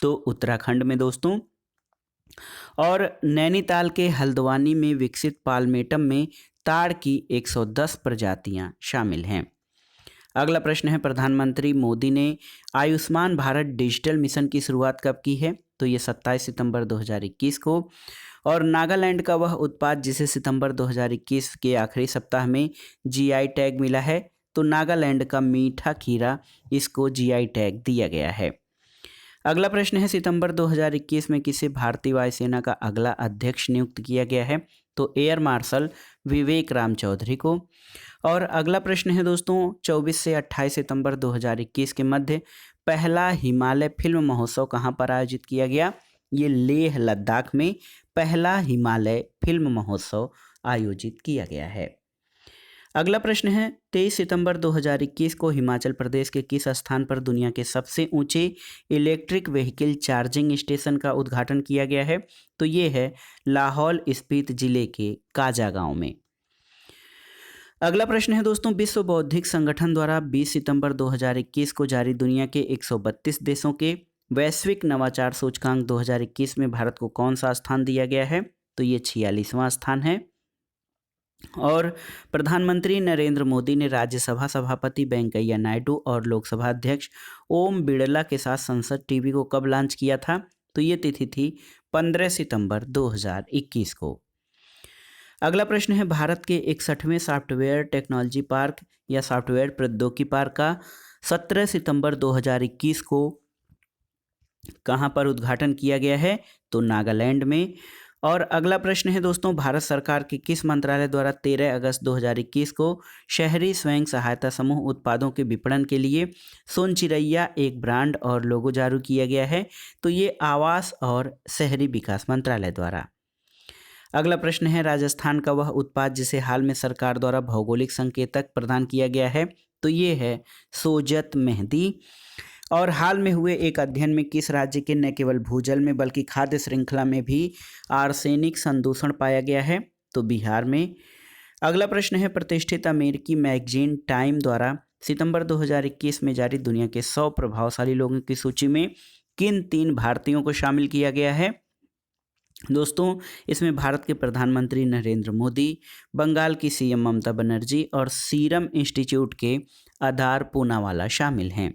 तो उत्तराखंड में दोस्तों। और नैनीताल के हल्द्वानी में विकसित पालमेटम में ताड़ की 110 प्रजातियां शामिल हैं। अगला प्रश्न है, प्रधानमंत्री मोदी ने आयुष्मान भारत डिजिटल मिशन की शुरुआत कब की है? तो ये 27 सितंबर 2021 को। और नागालैंड का वह उत्पाद जिसे सितंबर 2021 के आखिरी सप्ताह में जीआई टैग मिला है, तो नागालैंड का मीठा खीरा इसको जीआई टैग दिया गया है। अगला प्रश्न है, सितंबर 2021 में किसे भारतीय वायुसेना का अगला अध्यक्ष नियुक्त किया गया है? तो एयर मार्शल विवेक राम चौधरी को। और अगला प्रश्न है दोस्तों, 24 से 28 सितंबर 2021 के मध्य पहला हिमालय फिल्म महोत्सव कहां पर आयोजित किया गया? ये लेह लद्दाख में पहला हिमालय फिल्म महोत्सव आयोजित किया गया है। अगला प्रश्न है, 23 सितंबर 2021 को हिमाचल प्रदेश के किस स्थान पर दुनिया के सबसे ऊंचे इलेक्ट्रिक व्हीकल चार्जिंग स्टेशन का उद्घाटन किया गया है? तो ये है लाहौल स्पीति जिले के काजा गांव में। अगला प्रश्न है दोस्तों, विश्व बौद्धिक संगठन द्वारा 20 सितंबर 2021 को जारी दुनिया के 132 देशों के वैश्विक नवाचार सूचकांक 2021 में भारत को कौन सा स्थान दिया गया है? तो ये 46वां स्थान है। और प्रधानमंत्री नरेंद्र मोदी ने राज्यसभा सभापति वेंकैया नायडू और लोकसभा अध्यक्ष ओम बिड़ला के साथ संसद टीवी को कब लॉन्च किया था? तो ये तिथि थी 15 सितंबर 2021 को। अगला प्रश्न है, भारत के 61वें सॉफ्टवेयर टेक्नोलॉजी पार्क या सॉफ्टवेयर प्रौद्योगिकी पार्क का 17 सितंबर 2021 को कहाँ पर उद्घाटन किया गया है? तो नागालैंड में। और अगला प्रश्न है दोस्तों, भारत सरकार के किस मंत्रालय द्वारा 13 अगस्त 2021 को शहरी स्वयं सहायता समूह उत्पादों के विपणन के लिए सोनचिरैया एक ब्रांड और लोगो जारी किया गया है? तो ये आवास और शहरी विकास मंत्रालय द्वारा। अगला प्रश्न है, राजस्थान का वह उत्पाद जिसे हाल में सरकार द्वारा भौगोलिक संकेतक प्रदान किया गया है? तो ये है सोजत मेहंदी। और हाल में हुए एक अध्ययन में किस राज्य के न केवल भूजल में बल्कि खाद्य श्रृंखला में भी आर्सेनिक संदूषण पाया गया है? तो बिहार में। अगला प्रश्न है, प्रतिष्ठित अमेरिकी मैगजीन टाइम द्वारा सितंबर 2021 में जारी दुनिया के 100 प्रभावशाली लोगों की सूची में किन 3 भारतीयों को शामिल किया गया है? दोस्तों, इसमें भारत के प्रधानमंत्री नरेंद्र मोदी, बंगाल की सीएम ममता बनर्जी और सीरम इंस्टीट्यूट के आधार पूनावाला शामिल हैं।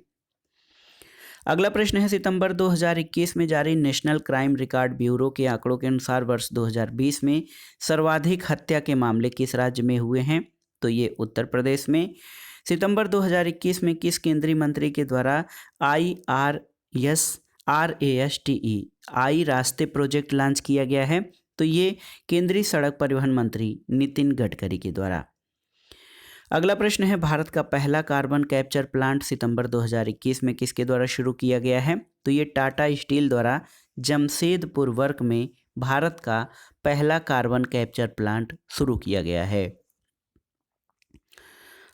अगला प्रश्न है, सितंबर 2021 में जारी नेशनल क्राइम रिकॉर्ड ब्यूरो के आंकड़ों के अनुसार वर्ष 2020 में सर्वाधिक हत्या के मामले किस राज्य में हुए हैं? तो ये उत्तर प्रदेश में। सितंबर 2021 में किस केंद्रीय मंत्री के द्वारा IRASTE आई रास्ते प्रोजेक्ट लॉन्च किया गया है? तो ये केंद्रीय सड़क परिवहन मंत्री नितिन गडकरी के द्वारा। अगला प्रश्न है, भारत का पहला कार्बन कैप्चर प्लांट सितंबर 2021 में किसके द्वारा शुरू किया गया है? तो ये टाटा स्टील द्वारा जमशेदपुर वर्क में भारत का पहला कार्बन कैप्चर प्लांट शुरू किया गया है।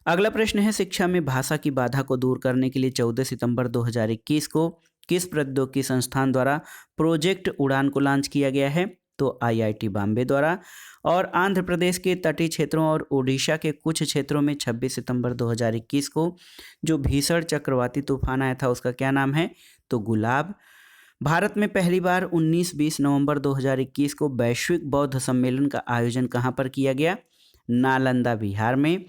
अगला प्रश्न है, शिक्षा में भाषा की बाधा को दूर करने के लिए 14 सितंबर 2021 को किस प्रौद्योगिकी संस्थान द्वारा प्रोजेक्ट उड़ान को लॉन्च किया गया है? तो IIT बॉम्बे द्वारा। और आंध्र प्रदेश के तटीय क्षेत्रों और ओडिशा के कुछ क्षेत्रों में 26 सितंबर 2021 को जो भीषण चक्रवाती तूफान आया था उसका क्या नाम है? तो गुलाब। भारत में पहली बार 19-20 नवंबर 2021 को वैश्विक बौद्ध सम्मेलन का आयोजन कहाँ पर किया गया? नालंदा बिहार में।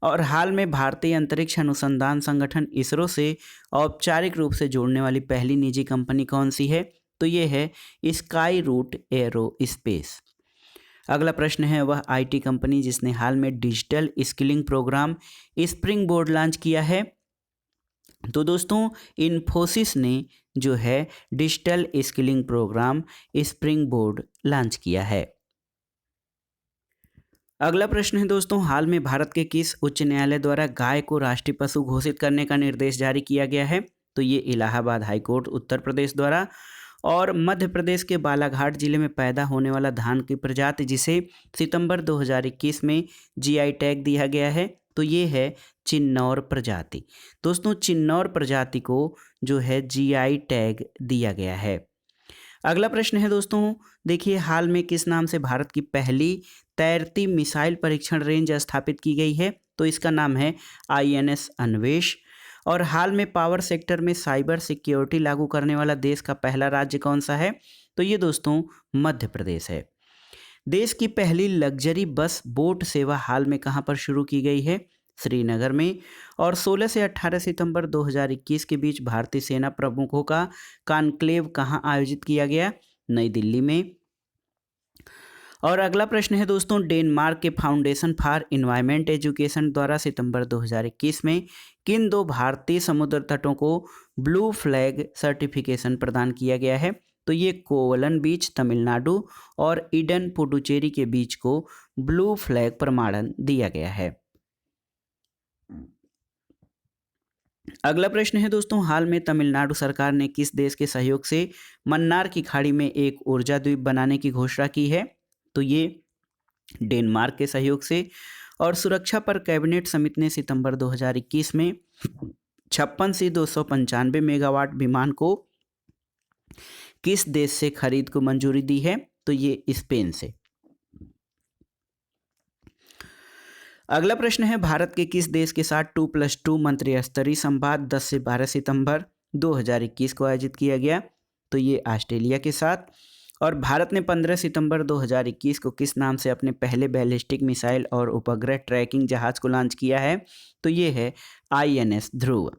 और हाल में भारतीय अंतरिक्ष अनुसंधान संगठन इसरो से औपचारिक रूप से जोड़ने वाली पहली निजी कंपनी कौन सी है? तो ये है स्काई रूट एरो स्पेस। अगला प्रश्न है, वह IT कंपनी जिसने हाल में digital skilling programme Springboard launch किया है? तो दोस्तों, इन्फोसिस ने जो है digital skilling programme Springboard launch किया है। अगला प्रश्न है दोस्तों, हाल में भारत के किस उच्च न्यायालय द्वारा गाय को राष्ट्रीय पशु घोषित करने का निर्देश जारी किया गया है? तो ये इलाहाबाद हाईकोर्ट उत्तर प्रदेश द्वारा। और मध्य प्रदेश के बालाघाट जिले में पैदा होने वाला धान की प्रजाति जिसे सितंबर 2021 में GI टैग दिया गया है? तो ये है चिन्नौर प्रजाति। दोस्तों, चिन्नौर प्रजाति को जो है GI टैग दिया गया है। अगला प्रश्न है दोस्तों, देखिए, हाल में किस नाम से भारत की पहली तैरती मिसाइल परीक्षण रेंज स्थापित की गई है? तो इसका नाम है INS अन्वेष। और हाल में पावर सेक्टर में साइबर सिक्योरिटी लागू करने वाला देश का पहला राज्य कौन सा है? तो ये दोस्तों मध्य प्रदेश है। देश की पहली लग्जरी बस बोट सेवा हाल में कहाँ पर शुरू की गई है? श्रीनगर में। और 16 से 18 सितंबर 2021 के बीच भारतीय सेना प्रमुखों का कॉन्क्लेव कहाँ आयोजित किया गया? नई दिल्ली में। और अगला प्रश्न है दोस्तों, डेनमार्क के फाउंडेशन फॉर एनवायरमेंट एजुकेशन द्वारा सितंबर 2021 में किन 2 भारतीय समुद्र तटों को ब्लू फ्लैग सर्टिफिकेशन प्रदान किया गया है? तो ये कोवलन बीच तमिलनाडु और ईडन पुडुचेरी के बीच को ब्लू फ्लैग प्रमाणन दिया गया है। अगला प्रश्न है दोस्तों, हाल में तमिलनाडु सरकार ने किस देश के सहयोग से मन्नार की खाड़ी में एक ऊर्जा द्वीप बनाने की घोषणा की है? तो ये डेनमार्क के सहयोग से। और सुरक्षा पर कैबिनेट समिति ने सितंबर 2021 में 56 से 295 मेगावाट विमान को किस देश से खरीद को मंजूरी दी है? तो ये स्पेन से। अगला प्रश्न है, भारत के किस देश के साथ 2+2 मंत्री स्तरीय संवाद 10 से 12 सितंबर 2021 को आयोजित किया गया? तो ये ऑस्ट्रेलिया के साथ। और भारत ने 15 सितंबर 2021 को किस नाम से अपने पहले बैलिस्टिक मिसाइल और उपग्रह ट्रैकिंग जहाज को लॉन्च किया है? तो ये है INS ध्रुव।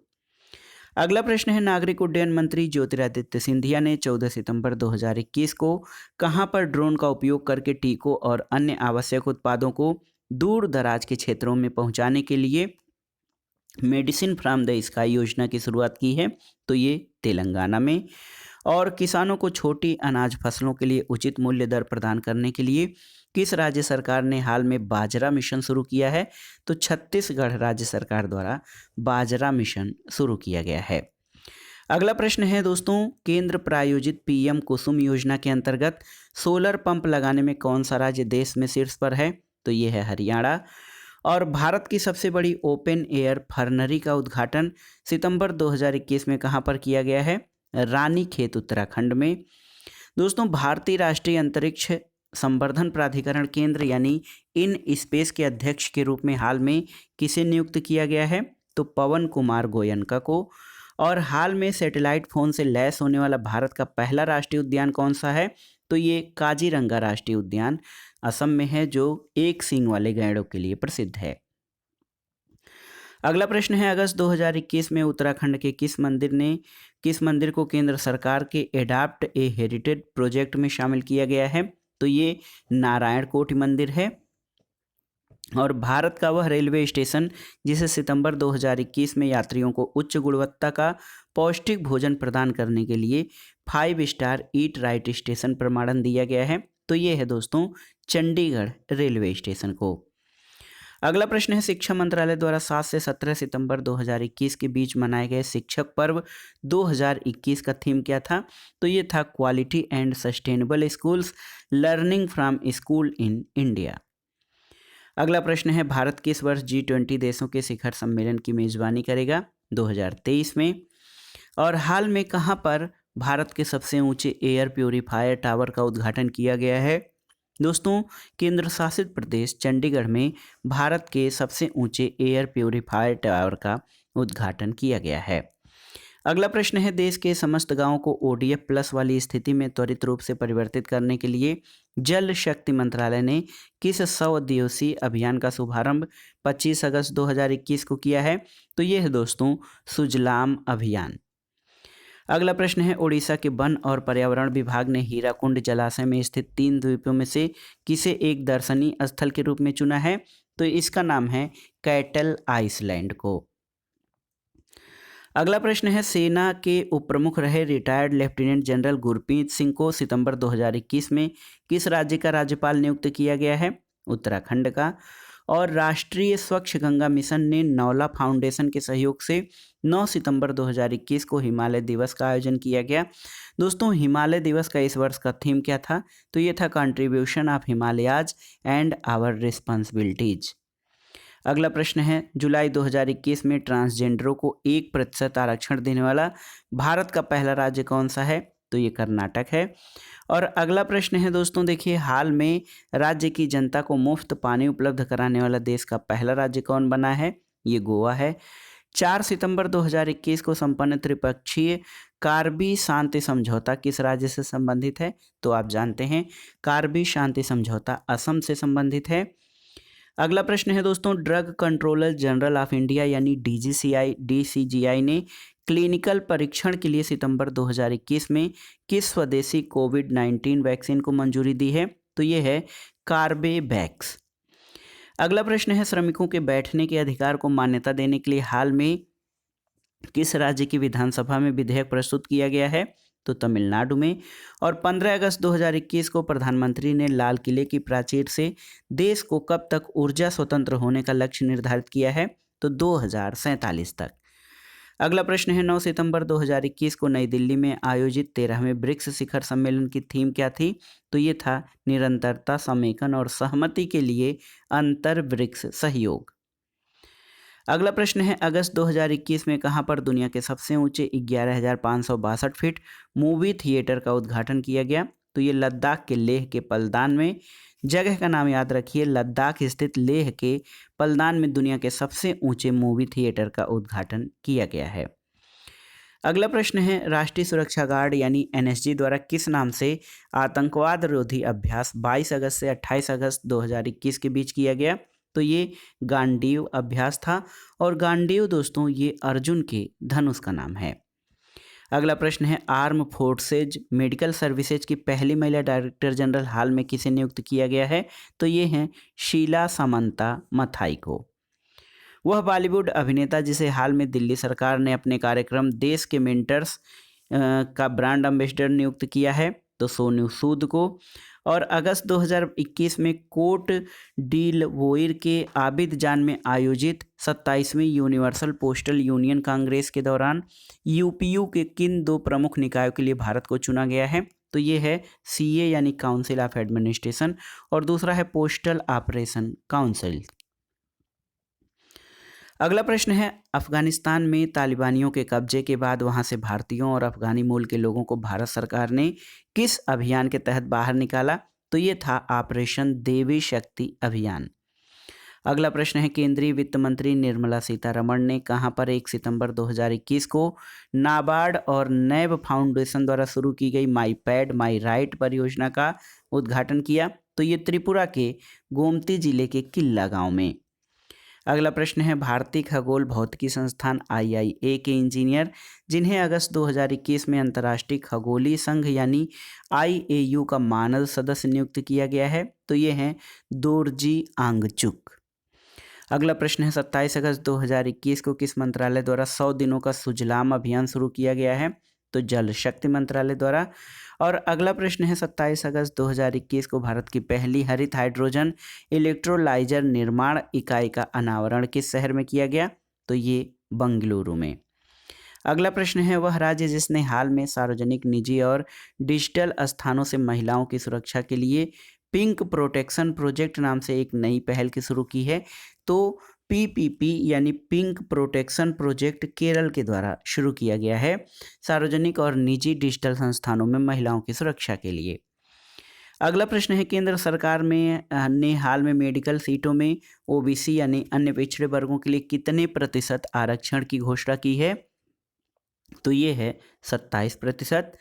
अगला प्रश्न है, नागरिक उड्डयन मंत्री ज्योतिरादित्य सिंधिया ने 14 सितंबर 2021 को कहां पर ड्रोन का उपयोग करके टीकों और अन्य आवश्यक उत्पादों को दूर दराज के क्षेत्रों में पहुंचाने के लिए मेडिसिन फ्रॉम द स्काई योजना की शुरुआत की है? तो ये तेलंगाना में। और किसानों को छोटी अनाज फसलों के लिए उचित मूल्य दर प्रदान करने के लिए किस राज्य सरकार ने हाल में बाजरा मिशन शुरू किया है? तो छत्तीसगढ़ राज्य सरकार द्वारा बाजरा मिशन शुरू किया गया है। अगला प्रश्न है दोस्तों, केंद्र प्रायोजित PM कुसुम योजना के अंतर्गत सोलर पंप लगाने में कौन सा राज्य देश में शीर्ष पर है? तो ये है हरियाणा। और भारत की सबसे बड़ी ओपन एयर फर्नरी का उद्घाटन सितंबर 2021 में कहां पर किया गया है? रानीखेत उत्तराखंड में। दोस्तों, भारतीय राष्ट्रीय अंतरिक्ष संवर्धन प्राधिकरण केंद्र यानी इन स्पेस के अध्यक्ष के रूप में हाल में किसे नियुक्त किया गया है? तो पवन कुमार गोयनका को। और हाल में सैटेलाइट फोन से लैस होने वाला भारत का पहला राष्ट्रीय उद्यान कौन सा है? तो ये काजीरंगा राष्ट्रीय उद्यान असम में है, जो एक सींग वाले गैंडों के लिए प्रसिद्ध है। अगला प्रश्न है, अगस्त 2021 में उत्तराखंड के किस मंदिर को केंद्र सरकार के एडाप्ट ए हेरिटेज प्रोजेक्ट में शामिल किया गया है? तो ये नारायण कोटि मंदिर है। और भारत का वह रेलवे स्टेशन जिसे सितंबर 2021 में यात्रियों को उच्च गुणवत्ता का पौष्टिक भोजन प्रदान करने के लिए 5 स्टार ईट राइट स्टेशन प्रमाणन दिया गया है? तो ये है दोस्तों चंडीगढ़ रेलवे स्टेशन को। अगला प्रश्न है, शिक्षा मंत्रालय द्वारा 7 से 17 सितंबर 2021 के बीच मनाए गए शिक्षक पर्व 2021 का थीम क्या था? तो ये था quality and sustainable schools learning from school in India. अगला प्रश्न है, भारत किस वर्ष G20 देशों के शिखर सम्मेलन की मेजबानी करेगा? 2023 में। और हाल में कहां पर भारत के सबसे ऊंचे एयर प्यूरीफायर टावर का उद्घाटन किया गया है? दोस्तों, केंद्र शासित प्रदेश चंडीगढ़ में भारत के सबसे ऊंचे एयर प्यूरीफायर टावर का उद्घाटन किया गया है। अगला प्रश्न है, देश के समस्त गांवों को ODF प्लस वाली स्थिति में त्वरित रूप से परिवर्तित करने के लिए जल शक्ति मंत्रालय ने किस 100 दिवसीय अभियान का शुभारंभ 25 अगस्त 2021 को किया है? तो ये है दोस्तों सुजलाम अभियान। अगला प्रश्न है, ओडिशा के वन और पर्यावरण विभाग ने हीराकुंड जलाशय में स्थित 3 द्वीपों में से किसे एक दर्शनीय स्थल के रूप में चुना है? तो इसका नाम है कैटल आइसलैंड को। अगला प्रश्न है, सेना के उप प्रमुख रहे retired lieutenant general Gurpreet Singh को सितंबर 2021 में किस राज्य का राज्यपाल नियुक्त किया गया है? उत्तराखंड का। और राष्ट्रीय स्वच्छ गंगा मिशन ने नौला फाउंडेशन के सहयोग से 9 सितंबर 2021 को हिमालय दिवस का आयोजन किया गया। दोस्तों, हिमालय दिवस का इस वर्ष का थीम क्या था? तो ये था contribution of Himalayas and our responsibilities. अगला प्रश्न है, जुलाई 2021 में ट्रांसजेंडरों को 1% आरक्षण देने वाला भारत का पहला राज्य कौन सा है? तो ये कर्नाटक है। और अगला प्रश्न है दोस्तों, देखिए, हाल में राज्य की जनता को मुफ्त पानी उपलब्ध कराने वाला देश का पहला राज्य कौन बना है? ये गोवा है। 4 सितंबर 2021 को संपन्न त्रिपक्षीय कार्बी शांति समझौता किस राज्य से संबंधित है? तो आप जानते हैं कार्बी शांति समझौता असम से संबंधित है। अगला प्रश्न है दोस्तों, drug controller general of India यानी DCGI ने क्लिनिकल परीक्षण के लिए सितंबर 2021 में किस स्वदेशी कोविड-19 वैक्सीन को मंजूरी दी है? तो ये है कार्बेवैक्स। अगला प्रश्न है, श्रमिकों के बैठने के अधिकार को मान्यता देने के लिए हाल में किस राज्य की विधानसभा में विधेयक प्रस्तुत किया गया है? तो तमिलनाडु में। और 15 अगस्त 2021 को प्रधानमंत्री ने लाल किले की प्राचीर से देश को कब तक ऊर्जा स्वतंत्र होने का लक्ष्य निर्धारित किया है? तो 2047 तक। अगला प्रश्न है, 9 सितंबर 2021 को नई दिल्ली में आयोजित 13वें ब्रिक्स शिखर सम्मेलन की थीम क्या थी? तो ये था निरंतरता, समेकन और सहमति के लिए अंतर ब्रिक्स सहयोग। अगला प्रश्न है, अगस्त 2021 में कहां पर दुनिया के सबसे ऊंचे 11,562 फीट मूवी थिएटर का उद्घाटन किया गया? तो ये लद्दाख के लेह के पलदान में। जगह का नाम याद रखिए, लद्दाख स्थित लेह के पलदान में दुनिया के सबसे ऊंचे मूवी थिएटर का उद्घाटन किया गया है। अगला प्रश्न है, राष्ट्रीय सुरक्षा गार्ड यानी एनएसजी द्वारा किस नाम से आतंकवाद रोधी अभ्यास 22 अगस्त से 28 अगस्त 2021 के बीच किया गया? तो ये गांडीव अभ्यास था, और गांडीव दोस्तों ये अर्जुन के धनुष का नाम है। अगला प्रश्न है, आर्म फोर्सेज मेडिकल सर्विसेज की पहली महिला डायरेक्टर जनरल हाल में किसे नियुक्त किया गया है? तो ये हैं शीला सामंता मथाई को। वह बॉलीवुड अभिनेता जिसे हाल में दिल्ली सरकार ने अपने कार्यक्रम देश के मेंटर्स का ब्रांड एम्बेसडर नियुक्त किया है, तो सोनू सूद को। और अगस्त 2021 में कोट डीलवोइर के आबिद जान में आयोजित 27वीं यूनिवर्सल पोस्टल यूनियन कांग्रेस के दौरान यूपीयू के किन दो प्रमुख निकायों के लिए भारत को चुना गया है? तो ये है सीए यानी काउंसिल ऑफ एडमिनिस्ट्रेशन, और दूसरा है पोस्टल ऑपरेशन काउंसिल। अगला प्रश्न है, अफगानिस्तान में तालिबानियों के कब्जे के बाद वहां से भारतीयों और अफगानी मूल के लोगों को भारत सरकार ने किस अभियान के तहत बाहर निकाला? तो ये था ऑपरेशन देवी शक्ति अभियान। अगला प्रश्न है, केंद्रीय वित्त मंत्री निर्मला सीतारमण ने कहां पर 1 सितंबर 2021 को नाबार्ड और नैब फाउंडेशन द्वारा शुरू की गई माई पैड माई राइट परियोजना का उद्घाटन किया? तो ये त्रिपुरा के गोमती जिले के किल्ला गांव में। अगला प्रश्न है, भारतीय खगोल भौतिकी संस्थान IIA के इंजीनियर जिन्हें अगस्त 2021 में अंतर्राष्ट्रीय खगोलीय संघ यानी IAU का मानद सदस्य नियुक्त किया गया है? तो ये हैं दोरजी आंगचुक। अगला प्रश्न है, 27 अगस्त 2021 को किस मंत्रालय द्वारा 100 दिनों का सुजलाम अभियान शुरू किया गया है? तो जल शक्ति मंत्रालय द्वारा। और अगला प्रश्न है, 27 अगस्त 2021 को भारत की पहली हरित हाइड्रोजन इलेक्ट्रोलाइजर निर्माण इकाई का अनावरण किस शहर में किया गया? तो ये बंगलुरु में। अगला प्रश्न है, वह राज्य जिसने हाल में सार्वजनिक, निजी और डिजिटल स्थानों से महिलाओं की सुरक्षा के लिए पिंक प्रोटेक्शन प्रोजेक्ट नाम से एक नई पहल की शुरू की है? तो PPP यानी पिंक प्रोटेक्शन प्रोजेक्ट केरल के द्वारा शुरू किया गया है सार्वजनिक और निजी डिजिटल संस्थानों में महिलाओं की सुरक्षा के लिए। अगला प्रश्न है, केंद्र सरकार में ने हाल में मेडिकल सीटों में OBC यानी अन्य पिछड़े वर्गों के लिए कितने प्रतिशत आरक्षण की घोषणा की है? तो ये है 27%।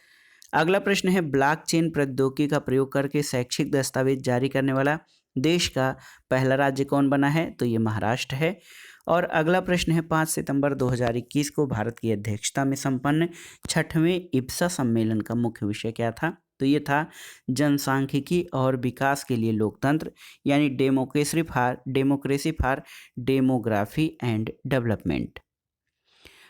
अगला प्रश्न है, ब्लॉकचेन प्रौद्योगिकी का प्रयोग करके शैक्षिक दस्तावेज जारी करने वाला देश का पहला राज्य कौन बना है? तो ये महाराष्ट्र है। और अगला प्रश्न है, 5 सितंबर 2021 को भारत की अध्यक्षता में संपन्न 6वें इब्सा सम्मेलन का मुख्य विषय क्या था? तो ये था जनसांख्यिकी और विकास के लिए लोकतंत्र यानी democracy for demography and development.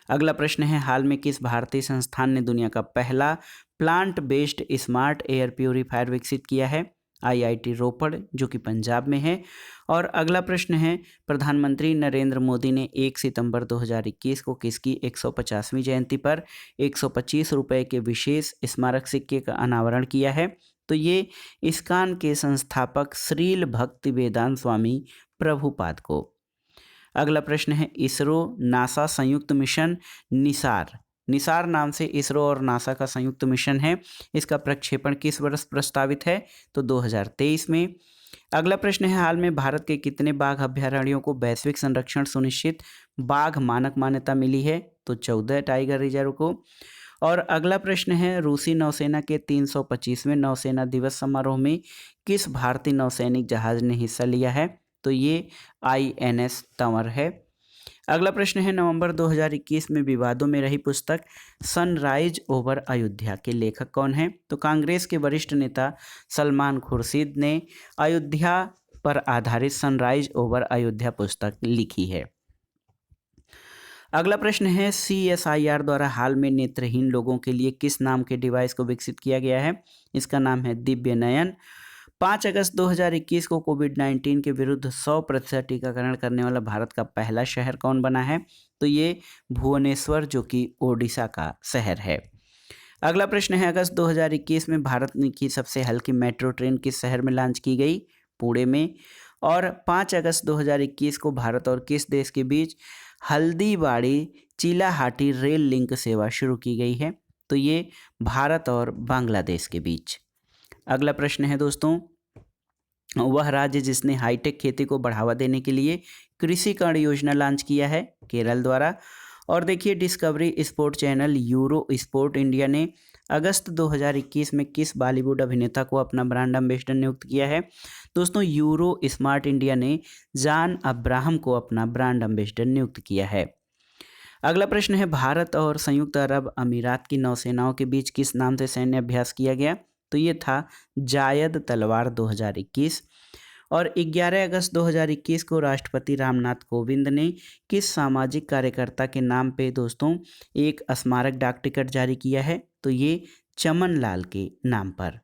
अगला प्रश्न है, हाल में किस भारतीय संस्थान ने दुनिया का पहला plant based smart air purifier विकसित किया है? IIT रोपड़ जो कि पंजाब में है। और अगला प्रश्न है, प्रधानमंत्री नरेंद्र मोदी ने 1 सितंबर 2021 को किसकी 150वीं जयंती पर 125 रुपये के विशेष स्मारक सिक्के का अनावरण किया है? तो ये इस्कॉन के संस्थापक श्रील भक्ति वेदांत स्वामी प्रभुपाद को। अगला प्रश्न है, इसरो नासा संयुक्त मिशन निसार नाम से इसरो और नासा का संयुक्त मिशन है, इसका प्रक्षेपण किस वर्ष प्रस्तावित है? तो 2023 में। अगला प्रश्न है, हाल में भारत के कितने बाघ अभ्यारण्यों को वैश्विक संरक्षण सुनिश्चित बाघ मानक मान्यता मिली है? तो 14 टाइगर रिजर्व को। और अगला प्रश्न है, रूसी नौसेना के 325वें नौसेना दिवस समारोह में किस भारतीय नौसैनिक जहाज ने हिस्सा लिया है? तो ये INS तंवर है। अगला प्रश्न है, नवंबर 2021 में विवादों में रही पुस्तक सनराइज ओवर अयोध्या के लेखक कौन है? तो कांग्रेस के वरिष्ठ नेता सलमान खुर्शीद ने अयोध्या पर आधारित सनराइज ओवर अयोध्या पुस्तक लिखी है। अगला प्रश्न है, CSIR द्वारा हाल में नेत्रहीन लोगों के लिए किस नाम के डिवाइस को विकसित किया गया है? इसका नाम है दिव्य नयन। 5 अगस्त 2021 को कोविड-19 के विरुद्ध 100% टीकाकरण करने वाला भारत का पहला शहर कौन बना है? तो ये भुवनेश्वर जो कि ओडिशा का शहर है। अगला प्रश्न है, अगस्त 2021 में भारत की सबसे हल्की मेट्रो ट्रेन किस शहर में लॉन्च की गई? पुणे में। और 5 अगस्त 2021 को भारत और किस देश के बीच हल्दीबाड़ी चिलाहाटी रेल लिंक सेवा शुरू की गई है? तो ये भारत और बांग्लादेश के बीच। अगला प्रश्न है दोस्तों, वह राज्य जिसने हाईटेक खेती को बढ़ावा देने के लिए कृषि कर्ण योजना लॉन्च किया है? केरल द्वारा। और देखिए discovery sport channel euro sport India ने अगस्त 2021 में किस बॉलीवुड अभिनेता को अपना ब्रांड एम्बेसडर नियुक्त किया है? दोस्तों यूरो स्मार्ट इंडिया ने जॉन अब्राहम को अपना ब्रांड एम्बेसडर नियुक्त किया है। अगला प्रश्न है भारत और संयुक्त अरब अमीरात की नौसेनाओं के बीच किस नाम से सैन्य अभ्यास किया गया? तो ये था जायद तलवार 2021। और 11 अगस्त 2021 को राष्ट्रपति रामनाथ कोविंद ने किस सामाजिक कार्यकर्ता के नाम पे दोस्तों एक स्मारक डाक टिकट जारी किया है? तो ये चमन लाल के नाम पर।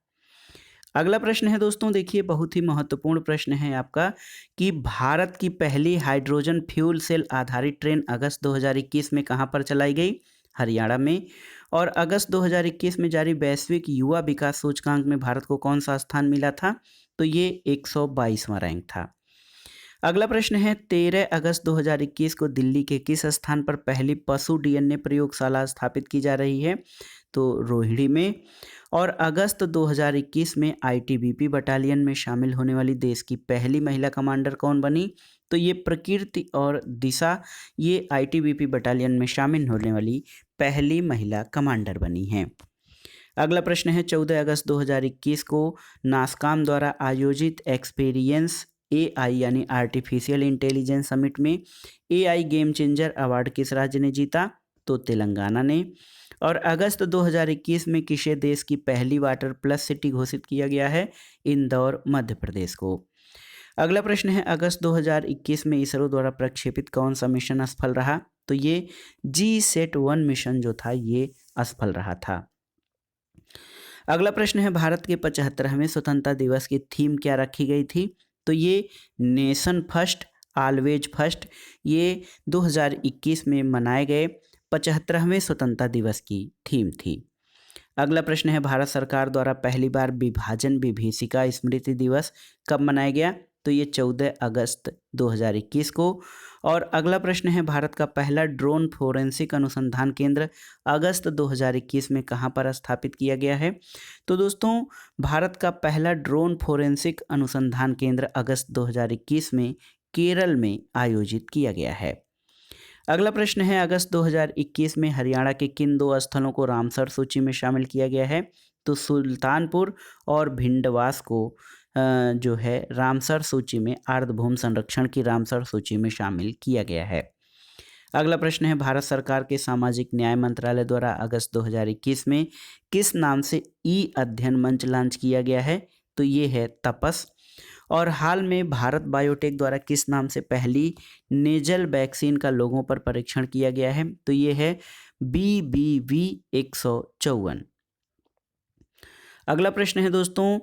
अगला प्रश्न है दोस्तों, देखिए बहुत ही महत्वपूर्ण प्रश्न है आपका कि भारत की पहली हाइड्रोजन फ्यूल सेल आधारित ट्रेन अगस्त 2021 में कहाँ पर चलाई गई? हरियाणा में। और अगस्त 2021 में जारी वैश्विक युवा विकास सूचकांक में भारत को कौन सा स्थान मिला था? तो ये 122वां रैंक था। अगला प्रश्न है 13 अगस्त 2021 को दिल्ली के किस स्थान पर पहली पशु डीएनए प्रयोगशाला स्थापित की जा रही है? तो रोहिणी में। और अगस्त 2021 में आईटीबीपी बटालियन में शामिल होने वाली देश की पहली महिला कमांडर कौन बनी? तो ये प्रकृति और दिशा ये आईटीबीपी बटालियन में शामिल होने वाली पहली महिला कमांडर बनी हैं। अगला प्रश्न है 14 अगस्त 2021 को नासकॉम द्वारा आयोजित एक्सपीरियंस एआई यानी आर्टिफिशियल इंटेलिजेंस समिट में एआई गेम चेंजर अवार्ड किस राज्य ने जीता? तो तेलंगाना ने। और अगस्त 2021 में किसे देश की पहली वाटर प्लस सिटी घोषित किया गया है? इंदौर मध्य प्रदेश को। अगला प्रश्न है अगस्त 2021 में इसरो द्वारा प्रक्षेपित कौन सा मिशन असफल रहा? तो ये GSAT-1 मिशन जो था ये असफल रहा था। अगला प्रश्न है भारत के 75वें स्वतंत्रता दिवस की थीम क्या रखी गई थी? तो ये नेशन फर्स्ट ऑलवेज फर्स्ट ये 2021 में मनाए गए 75वें स्वतंत्रता दिवस की थीम थी। अगला प्रश्न है भारत सरकार द्वारा पहली बार विभाजन विभीषिका स्मृति दिवस कब मनाया गया? तो ये 14 अगस्त 2021 को। और अगला प्रश्न है भारत का पहला ड्रोन फोरेंसिक अनुसंधान केंद्र अगस्त 2021 में कहाँ पर स्थापित किया गया है? तो दोस्तों भारत का पहला ड्रोन फोरेंसिक अनुसंधान केंद्र अगस्त 2021 में केरल में आयोजित किया गया है। अगला प्रश्न है अगस्त 2021 में हरियाणा के किन दो स्थलों को रामसर सूची में शामिल किया गया है? तो सुल्तानपुर और भिंडवास को जो है रामसर सूची में आर्द्रभूमि संरक्षण की रामसर सूची में शामिल किया गया है। अगला प्रश्न है भारत सरकार के सामाजिक न्याय मंत्रालय द्वारा अगस्त 2021 में किस नाम से ई अध्ययन मंच लॉन्च किया गया है? तो ये है तपस। और हाल में भारत बायोटेक द्वारा किस नाम से पहली नेजल वैक्सीन का लोगों पर परीक्षण किया गया है? तो ये है BBV154। अगला प्रश्न है दोस्तों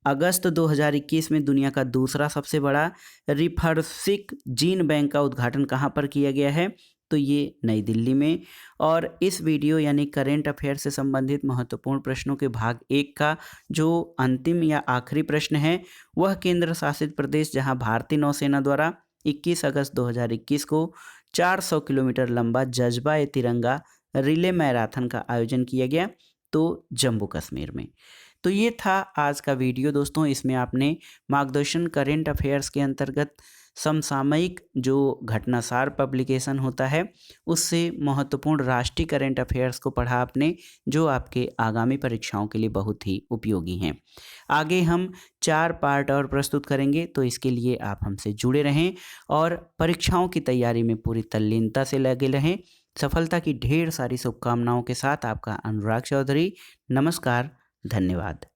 अगस्त 2021 में दुनिया का दूसरा सबसे बड़ा रिफर्सिक जीन बैंक का उद्घाटन कहाँ पर किया गया है? तो ये नई दिल्ली में। और इस वीडियो यानी करेंट अफेयर से संबंधित महत्वपूर्ण प्रश्नों के भाग 1 का जो अंतिम या आखिरी प्रश्न है वह केंद्र शासित प्रदेश जहां भारतीय नौसेना द्वारा 21 अगस्त 2021 को 400 किलोमीटर लंबा जज्बा ए तिरंगा रिले मैराथन का आयोजन किया गया, तो जम्मू कश्मीर में। तो ये था आज का वीडियो दोस्तों, इसमें आपने मार्गदर्शन करेंट अफेयर्स के अंतर्गत समसामयिक जो घटनासार पब्लिकेशन होता है उससे महत्वपूर्ण राष्ट्रीय करेंट अफेयर्स को पढ़ा आपने, जो आपके आगामी परीक्षाओं के लिए बहुत ही उपयोगी हैं। आगे हम 4 पार्ट और प्रस्तुत करेंगे, तो इसके लिए आप हमसे जुड़े रहें और परीक्षाओं की तैयारी में पूरी तल्लीनता से लगे रहें। सफलता की ढेर सारी शुभकामनाओं के साथ आपका अनुराग चौधरी। नमस्कार, धन्यवाद।